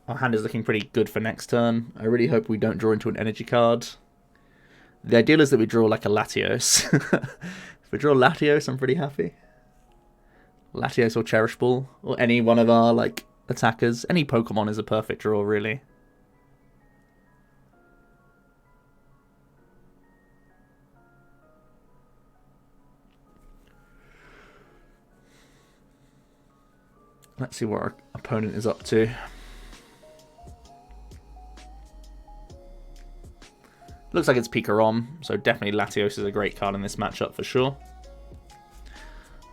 Our hand is looking pretty good for next turn. I really hope we don't draw into an energy card. The ideal is that we draw like a Latios. If we draw Latios, I'm pretty happy. Latios or Cherish Ball, or any one of our like attackers. Any Pokemon is a perfect draw, really. Let's see what our opponent is up to. Looks like it's Pikarom, so definitely Latios is a great card in this matchup for sure.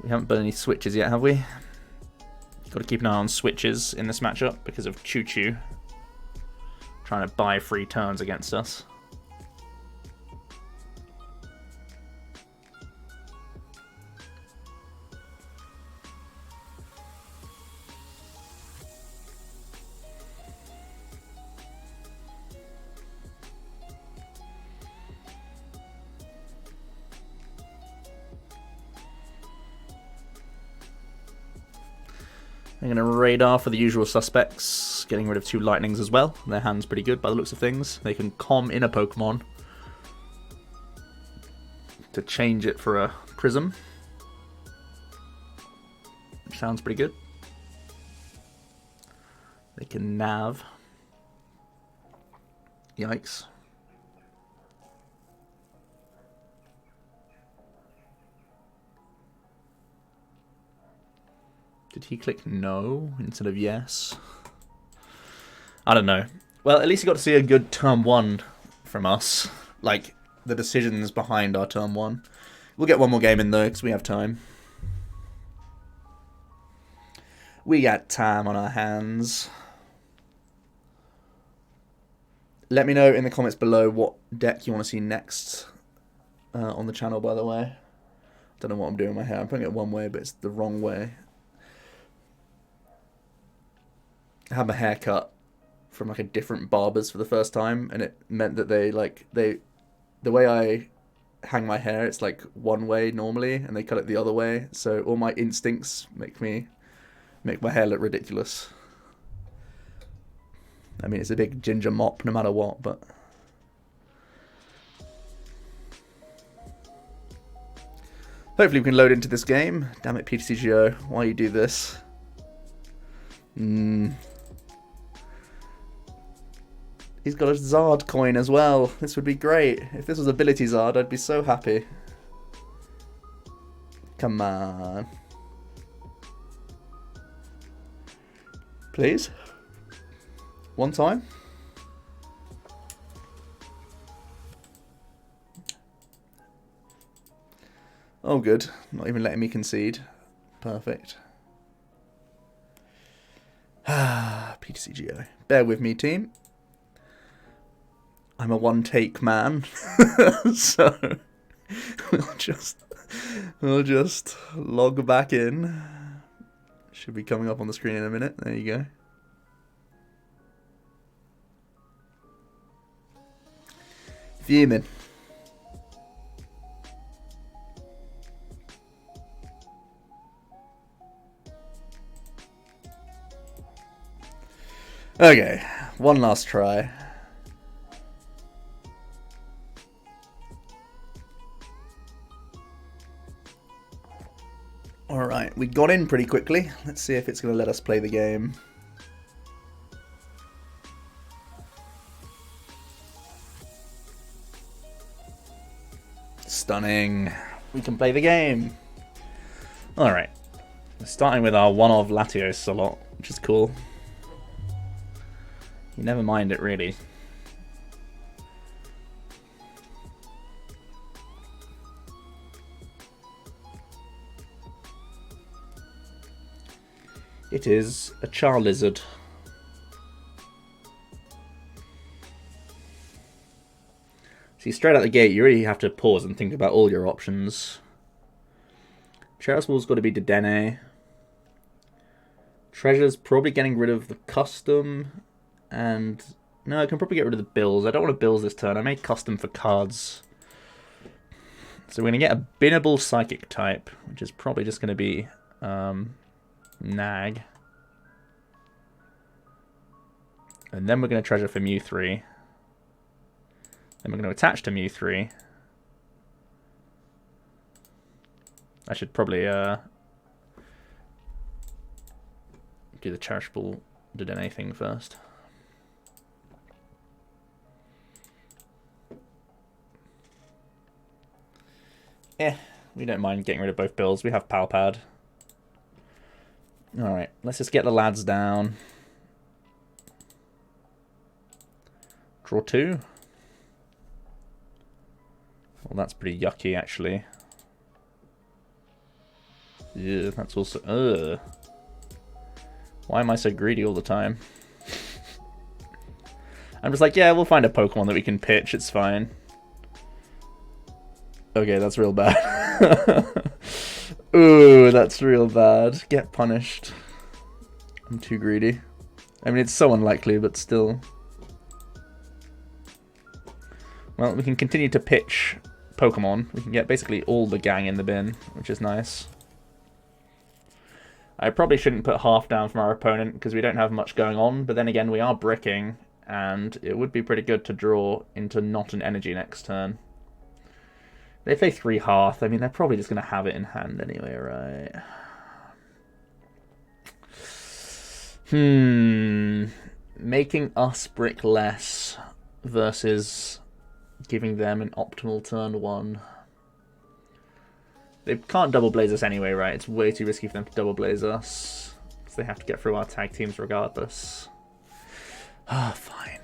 We haven't done any switches yet, have we? Got to keep an eye on switches in this matchup because of Choo-Choo trying to buy free turns against us. I'm going to radar for the usual suspects, getting rid of 2 lightnings as well. Their hand's pretty good by the looks of things. They can calm in a Pokemon to change it for a Prism, which sounds pretty good. They can nav. Yikes. Did he click no instead of yes? I don't know. Well, at least you got to see a good turn 1 from us. Like, the decisions behind our turn 1. We'll get one more game in though, because we have time. We got time on our hands. Let me know in the comments below what deck you want to see next on the channel, by the way. Don't know what I'm doing with my hair. I'm putting it one way, but it's the wrong way. I had my hair cut from like a different barber's for the first time, and it meant that the way I hang my hair, it's like one way normally, and they cut it the other way. So all my instincts make my hair look ridiculous. I mean, it's a big ginger mop no matter what, but hopefully we can load into this game. Damn it, PTCGO, why you do this? He's got a Zard coin as well. This would be great. If this was Ability Zard, I'd be so happy. Come on. Please? One time? Oh, good. Not even letting me concede. Perfect. PTCGO. Bear with me, team. I'm a one-take man, so we'll just log back in. Should be coming up on the screen in a minute. There you go. Fuming. Okay, one last try. Alright, we got in pretty quickly. Let's see if it's going to let us play the game. Stunning. We can play the game. Alright. Starting with our one of Latios a lot, which is cool. You never mind it, really. It is a Charizard. See, straight out the gate, you really have to pause and think about all your options. Cherish Ball's got to be Dedenne. Treasure's probably getting rid of the custom. And no, I can probably get rid of the bills. I don't want to bills this turn. I made custom for cards. So we're going to get a binnable psychic type, which is probably just going to be Nag. And then we're going to treasure for Mew 3. Then we're going to attach to Mew 3. I should probably do the Cherish Ball Dedenne thing first. We don't mind getting rid of both bills. We have Pal Pad. Alright, let's just get the lads down. Draw 2. Well, that's pretty yucky, actually. Yeah, that's also... Why am I so greedy all the time? I'm just like, yeah, we'll find a Pokemon that we can pitch. It's fine. Okay, that's real bad. Ooh, that's real bad. Get punished. I'm too greedy. I mean, it's so unlikely, but still. Well, we can continue to pitch Pokemon. We can get basically all the gang in the bin, which is nice. I probably shouldn't put half down from our opponent because we don't have much going on, but then again, we are bricking, and it would be pretty good to draw into not an energy next turn. They play 3 Hearth. I mean, they're probably just going to have it in hand anyway, right? Making us brick less versus giving them an optimal turn 1. They can't double blaze us anyway, right? It's way too risky for them to double blaze us. So they have to get through our tag teams regardless. Ah, fine.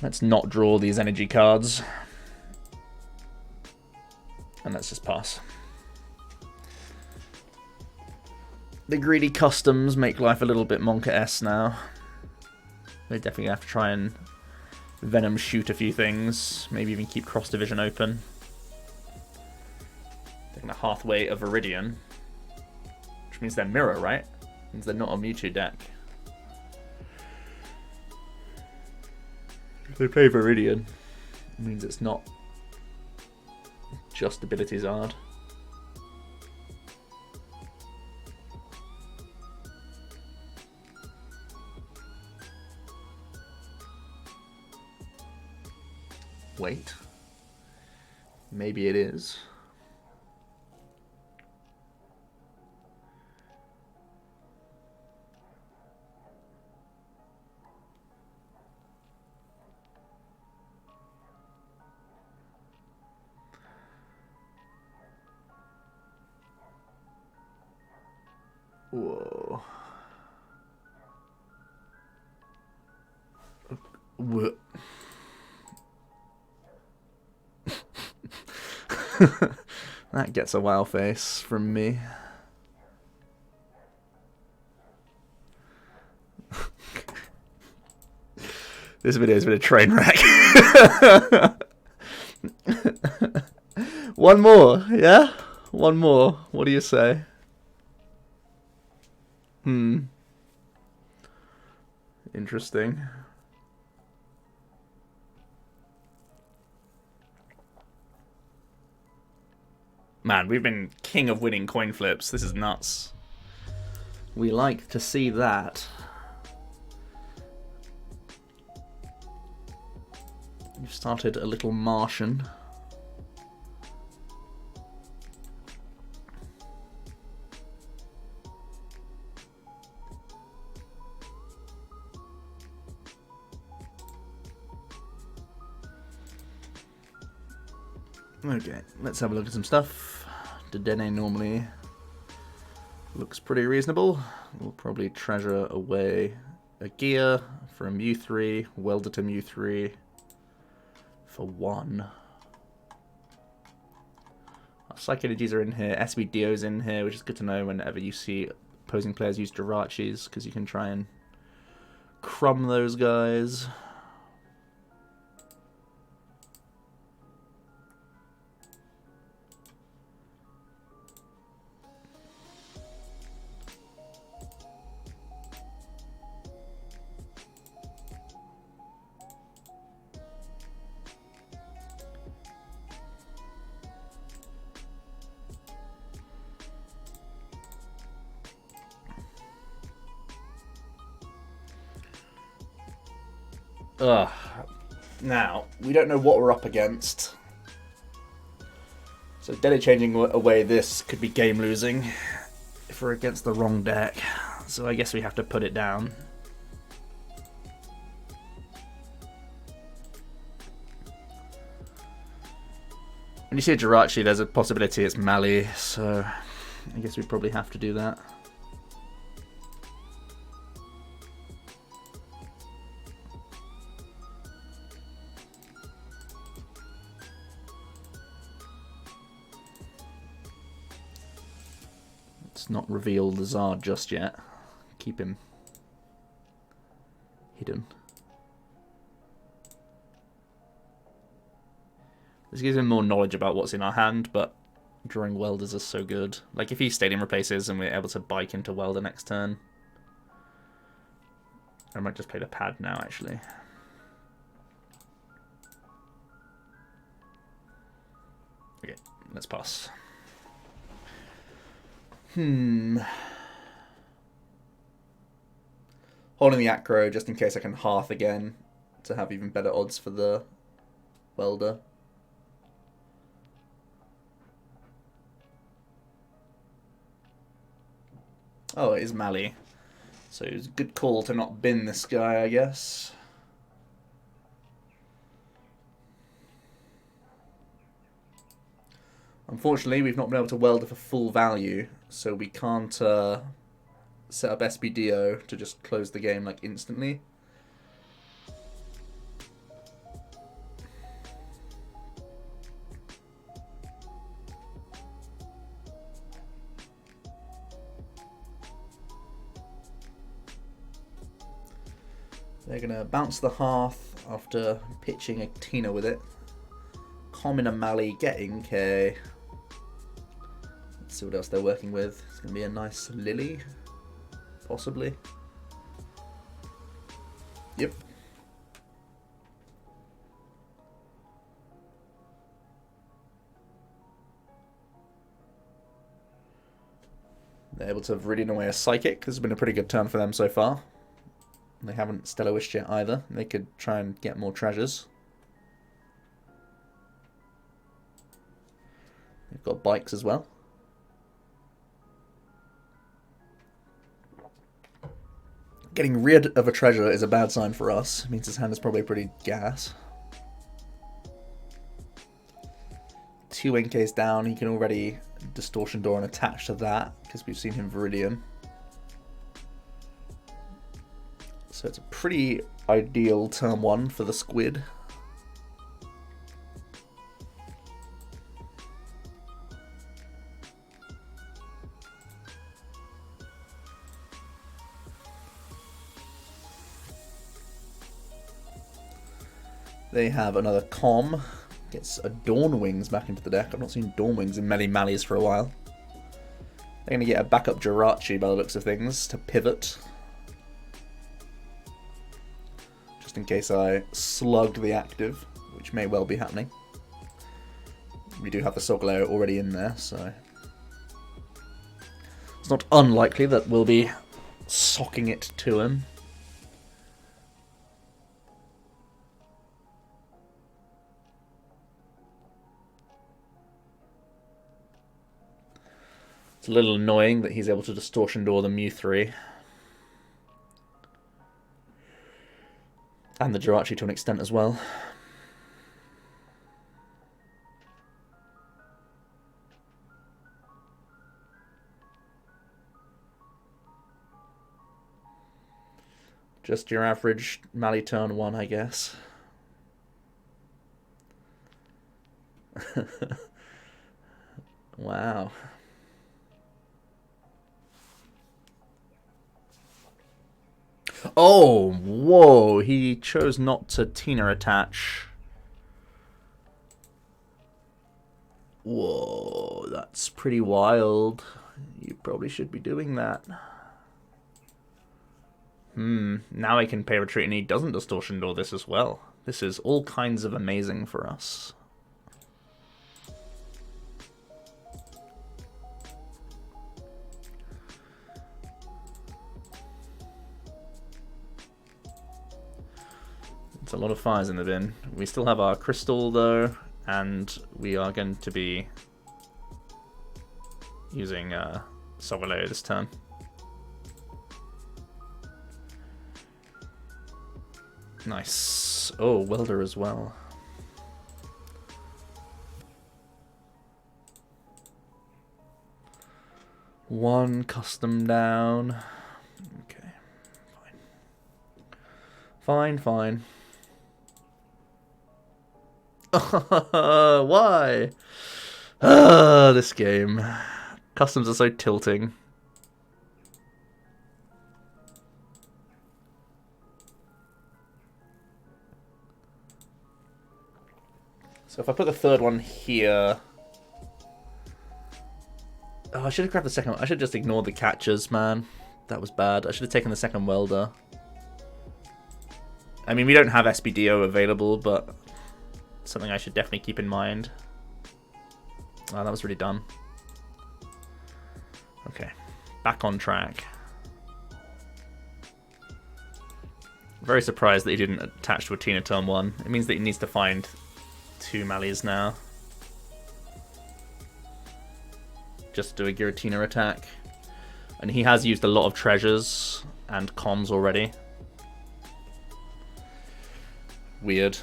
Let's not draw these energy cards. And let's just pass. The greedy customs make life a little bit Monka-esque now. They definitely have to try and Venom shoot a few things. Maybe even keep Cross Division open. They're going to Hearthway a Viridian. Which means they're Mirror, right? Means they're not a Mewtwo deck. If they play Viridian, it means it's not just Ability-Zard. Wait. Maybe it is. Whoa. What? That gets a wow face from me. This video has been a train wreck. One more, yeah? One more. What do you say? Interesting. Man, we've been king of winning coin flips. This is nuts. We like to see that. We've started a little Martian. Okay, let's have a look at some stuff. Dedenne normally looks pretty reasonable. We'll probably treasure away a gear for a Mew 3, welder to Mew 3 for 1. Our Psych Energies are in here, SB Dio's in here, which is good to know whenever you see opposing players use Jirachis, because you can try and crumb those guys. Ugh. Now, we don't know what we're up against. So Dedenne changing away this could be game losing if we're against the wrong deck. So I guess we have to put it down. When you see a Jirachi, there's a possibility it's Mally, so I guess we probably have to do that. Let's not reveal the Zard just yet. Keep him hidden. This gives him more knowledge about what's in our hand, but drawing Welders is so good. Like if he Stadium replaces and we're able to bike into Welder next turn. I might just play the pad now actually. Okay, let's pass. Holding the Acro just in case I can Hearth again to have even better odds for the Welder. Oh, it is Mally. So it was a good call to not bin this guy, I guess. Unfortunately, we've not been able to Welder for full value, so we can't set up SBDO to just close the game like instantly. They're going to bounce the Hearth after pitching a Tina with it. Common and Mally getting K. Let's see what else they're working with. It's going to be a nice Lily, possibly. Yep. They're able to have Viridian away a Psychic. This has been a pretty good turn for them so far. They haven't Stellar Wished yet either. They could try and get more treasures. They've got bikes as well. Getting rid of a treasure is a bad sign for us. It means his hand is probably pretty gas. 2 NKs down. He can already Distortion Door and attach to that because we've seen him Viridian. So it's a pretty ideal turn 1 for the Squid. They have another Com. Gets a Dawn Wings back into the deck. I've not seen Dawn Wings in many Mallies for a while. They're going to get a backup Jirachi by the looks of things to pivot. Just in case I slugged the active, which may well be happening. we do have the Solgaleo already in there, so it's not unlikely that we'll be socking it to him. It's a little annoying that he's able to Distortion Door the Mew 3. And the Jirachi to an extent as well. Just your average Mally turn 1, I guess. Wow. Oh, whoa, he chose not to Tina attach. Whoa, that's pretty wild. You probably should be doing that. Now I can pay retreat and he doesn't Distortion Door this as well. This is all kinds of amazing for us. It's a lot of fires in the bin. We still have our crystal though, and we are going to be using Solgaleo this turn. Nice. Oh, Welder as well. One custom down. Okay. Fine. Fine. Why? This game. Customs are so tilting. So if I put the third one here... Oh, I should have grabbed the second one. I should have just ignored the catchers, man. That was bad. I should have taken the second welder. I mean, we don't have SBDO available, but something I should definitely keep in mind. Oh, that was really dumb. Okay, back on track. Very surprised that he didn't attach to a Tina turn 1. It means that he needs to find 2 Mallies now. Just do a Giratina attack. And he has used a lot of treasures and comms already. Weird.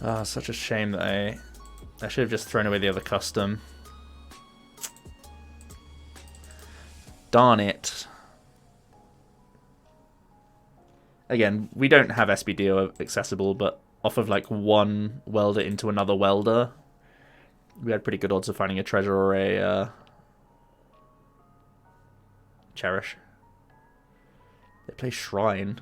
Ah, such a shame that I should have just thrown away the other custom. Darn it. Again, we don't have SBDO accessible, but off of like one welder into another welder, we had pretty good odds of finding a treasure or a Cherish. They play Shrine.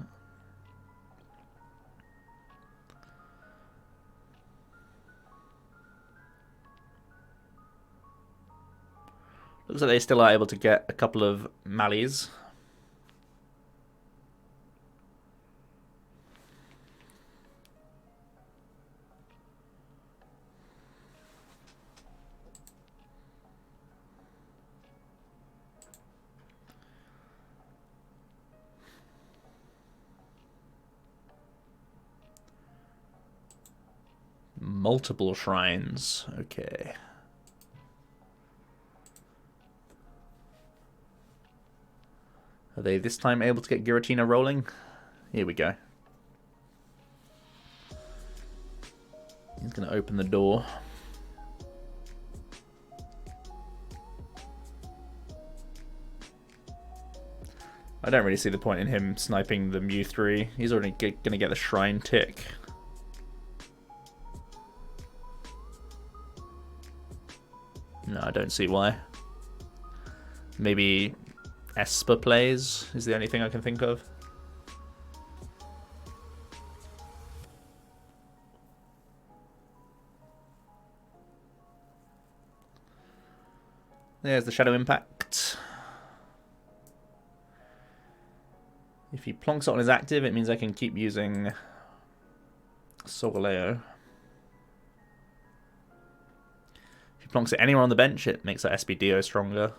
Looks like they still are able to get a couple of Mallies. Multiple shrines. Okay. Are they this time able to get Giratina rolling? Here we go. He's going to open the door. I don't really see the point in him sniping the Mew 3. He's already going to get the Shrine tick. No, I don't see why. Maybe Esper plays is the only thing I can think of. There's the Shadow Impact. If he plonks it on his active, it means I can keep using Solgaleo. If he plonks it anywhere on the bench, it makes that Espeon stronger.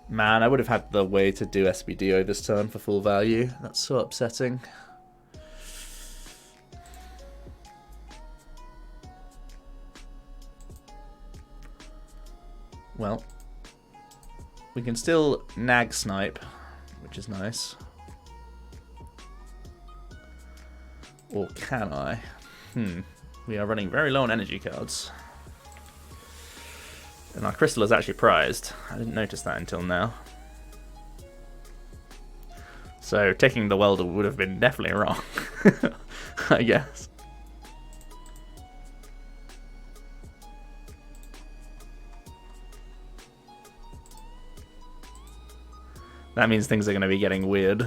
Man, I would have had the way to do Espeon this turn for full value. That's so upsetting. Well, we can still nag snipe, which is nice. Or can I? We are running very low on energy cards. And our crystal is actually prized. I didn't notice that until now. So taking the welder would have been definitely wrong, I guess. That means things are going to be getting weird.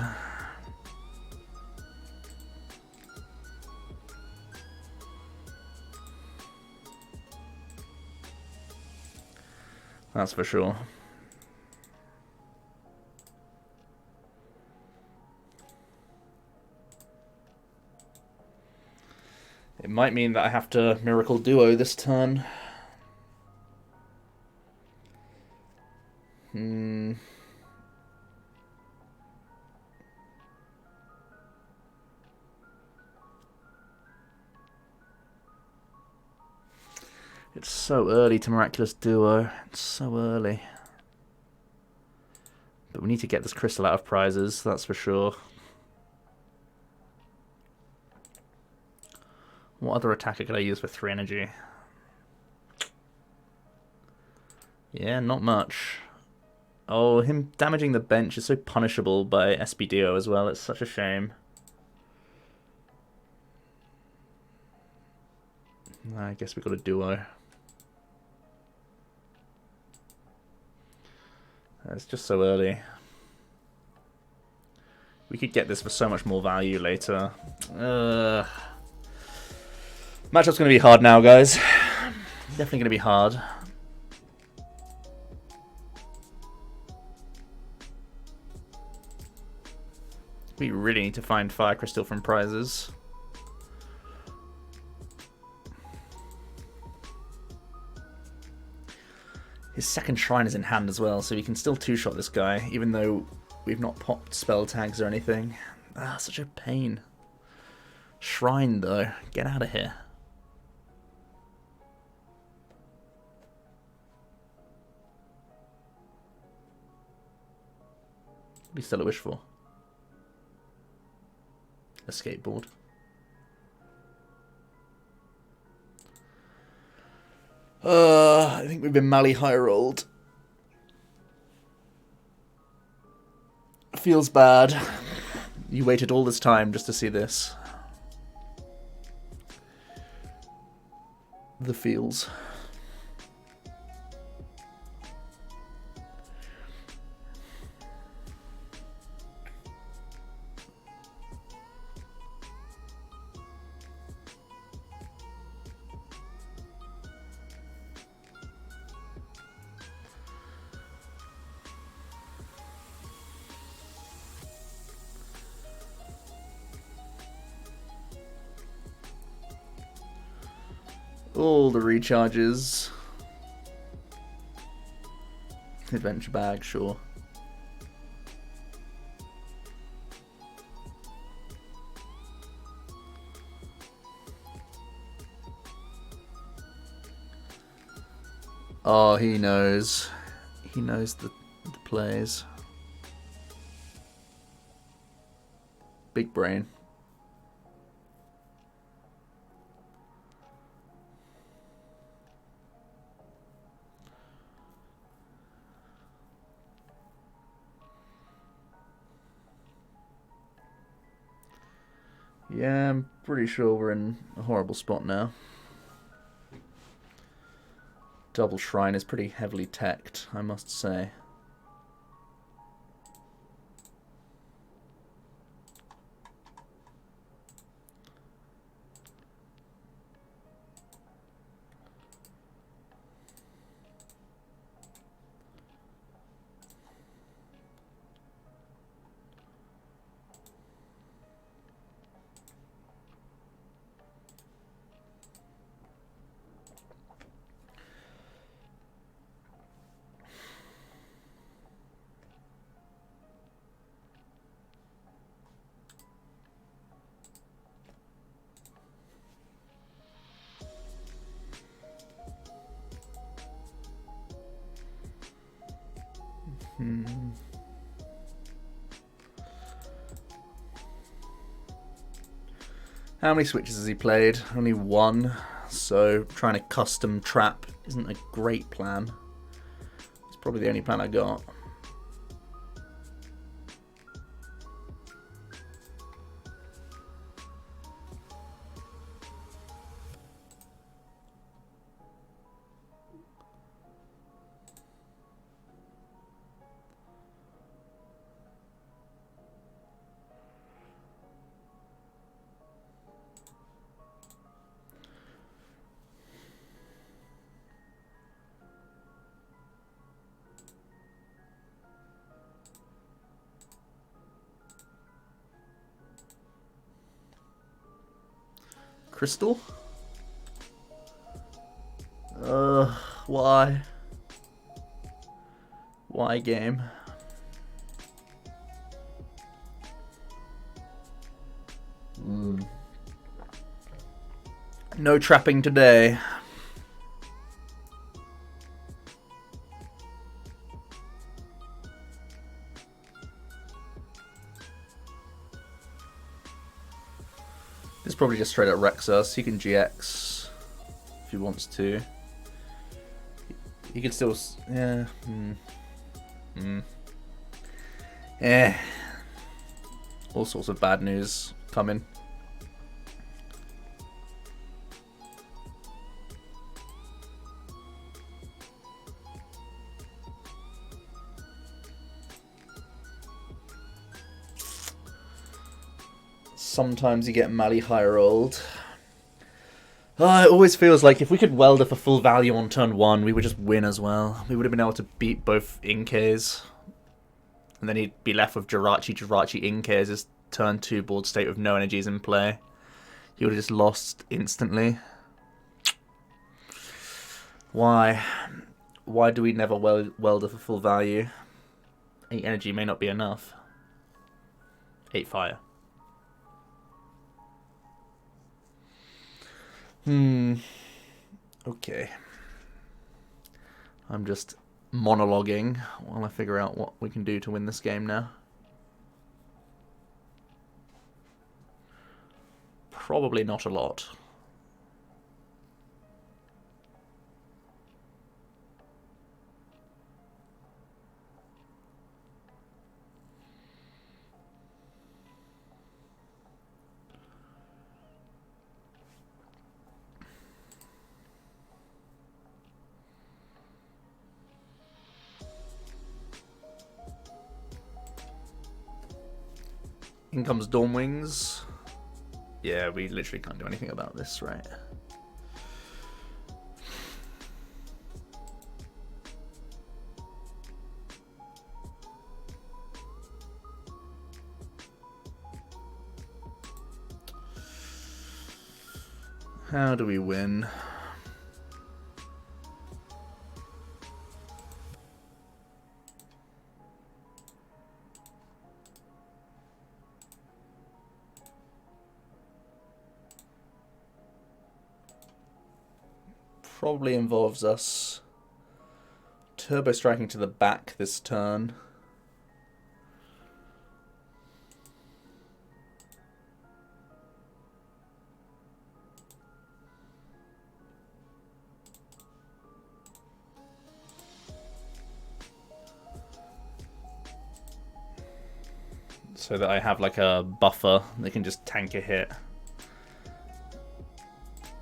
That's for sure. It might mean that I have to Miracle Duo this turn. It's so early to Miraculous Duo. It's so early. But we need to get this crystal out of prizes, that's for sure. What other attacker could I use for 3 energy? Yeah, not much. Oh, him damaging the bench is so punishable by Espeon as well. It's such a shame. I guess we got a duo. It's just so early. We could get this for so much more value later. Matchup's going to be hard now, guys. Definitely going to be hard. We really need to find Fire Crystal from prizes. His second shrine is in hand as well, so we can still two-shot this guy, even though we've not popped spell tags or anything. Ah, such a pain. Shrine, though. Get out of here. What do you still a wish for? A skateboard. I think we've been Mally high rolled. Feels bad. You waited all this time just to see this. The feels. All the recharges. Adventure bag, sure. Oh, he knows. He knows the plays. Big brain. Yeah, I'm pretty sure we're in a horrible spot now. Double Shrine is pretty heavily teched, I must say. How many switches has he played? Only one. So trying to custom trap isn't a great plan. It's probably the only plan I got. Crystal? Why? Why game? No trapping today. This probably just straight up wrecks us. He can GX if he wants to. He could still, yeah. All sorts of bad news coming. Sometimes you get Mally high rolled. It always feels like if we could Welder for full value on turn 1, we would just win as well. We would have been able to beat both Inkays. And then he'd be left with Jirachi Inkays as turn 2 board state with no energies in play. He would have just lost instantly. Why? Why do we never Welder for full value? 8 energy may not be enough. 8 fire. Okay. I'm just monologuing while I figure out what we can do to win this game now. Probably not a lot. In comes Dawnwings. Yeah, we literally can't do anything about this, right? How do we win? Probably involves us turbo striking to the back this turn. So that I have like a buffer that can just tank a hit.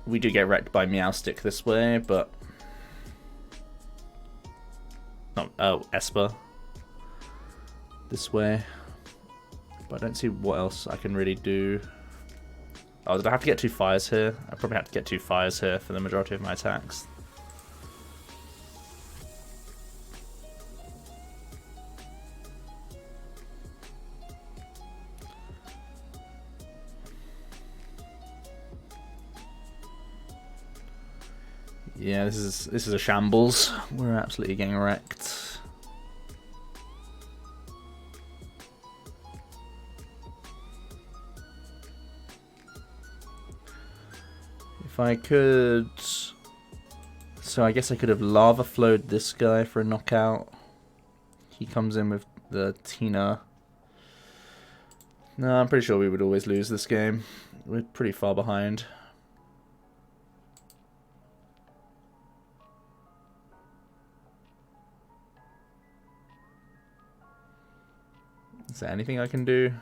We do get wrecked by Meowstic this way, but... Oh, Esper. This way. But I don't see what else I can really do. Oh, did I have to get 2 fires here? I probably have to get 2 fires here for the majority of my attacks. Yeah, this is a shambles. We're absolutely getting wrecked. If I could... So I guess I could have lava flowed this guy for a knockout. He comes in with the Tina. No, I'm pretty sure we would always lose this game. We're pretty far behind. Is there anything I can do?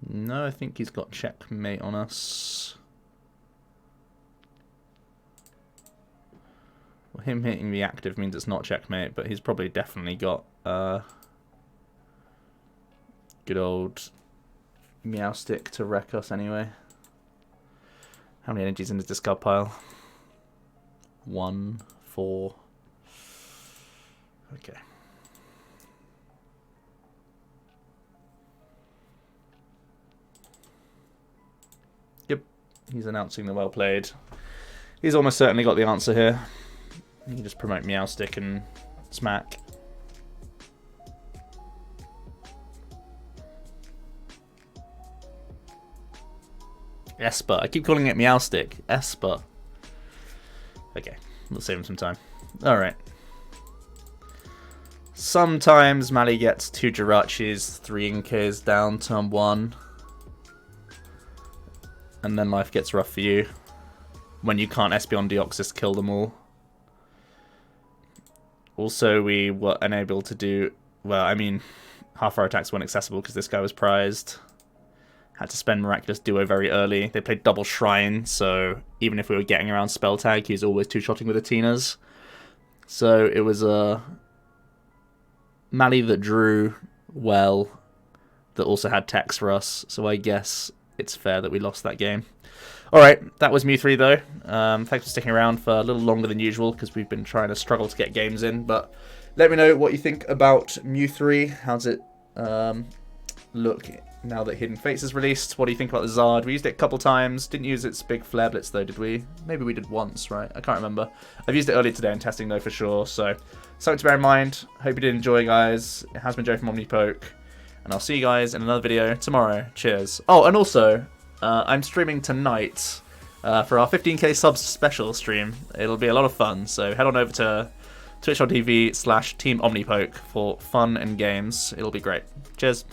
No, I think he's got checkmate on us. Well, him hitting the active means it's not checkmate, but he's probably definitely got good old Meowstic to wreck us anyway. How many energies in his discard pile? 1, 4. Okay. Yep, he's announcing the well played. He's almost certainly got the answer here. You can just promote Meowstic and smack. Esper. I keep calling it Meowstic. Esper. Okay, we'll save him some time. Alright. Sometimes Mally gets 2 Jirachis, 3 Inkas down turn 1. And then life gets rough for you. When you can't Espeon Deoxys kill them all. Also, we were unable to do... Well, I mean, half our attacks weren't accessible because this guy was prized. Had to spend Miraculous Duo very early. They played double Shrine, so even if we were getting around Spell Tag, he was always two-shotting with the Tinas. So it was a Mally that drew well, that also had techs for us, so I guess it's fair that we lost that game. Alright, that was Mew 3 though. Thanks for sticking around for a little longer than usual, because we've been trying to struggle to get games in, but let me know what you think about Mew 3. How's it look now that Hidden Fates is released? What do you think about the Zard? We used it a couple times. Didn't use its big Flare Blitz though, did we? Maybe we did once, right? I can't remember. I've used it earlier today in testing though for sure, so something to bear in mind. Hope you did enjoy, guys. It has been Joe from OmniPoke, and I'll see you guys in another video tomorrow. Cheers. Oh, and also, I'm streaming tonight for our 15k subs special stream. It'll be a lot of fun, so head on over to twitch.tv/teamomnipoke for fun and games. It'll be great. Cheers.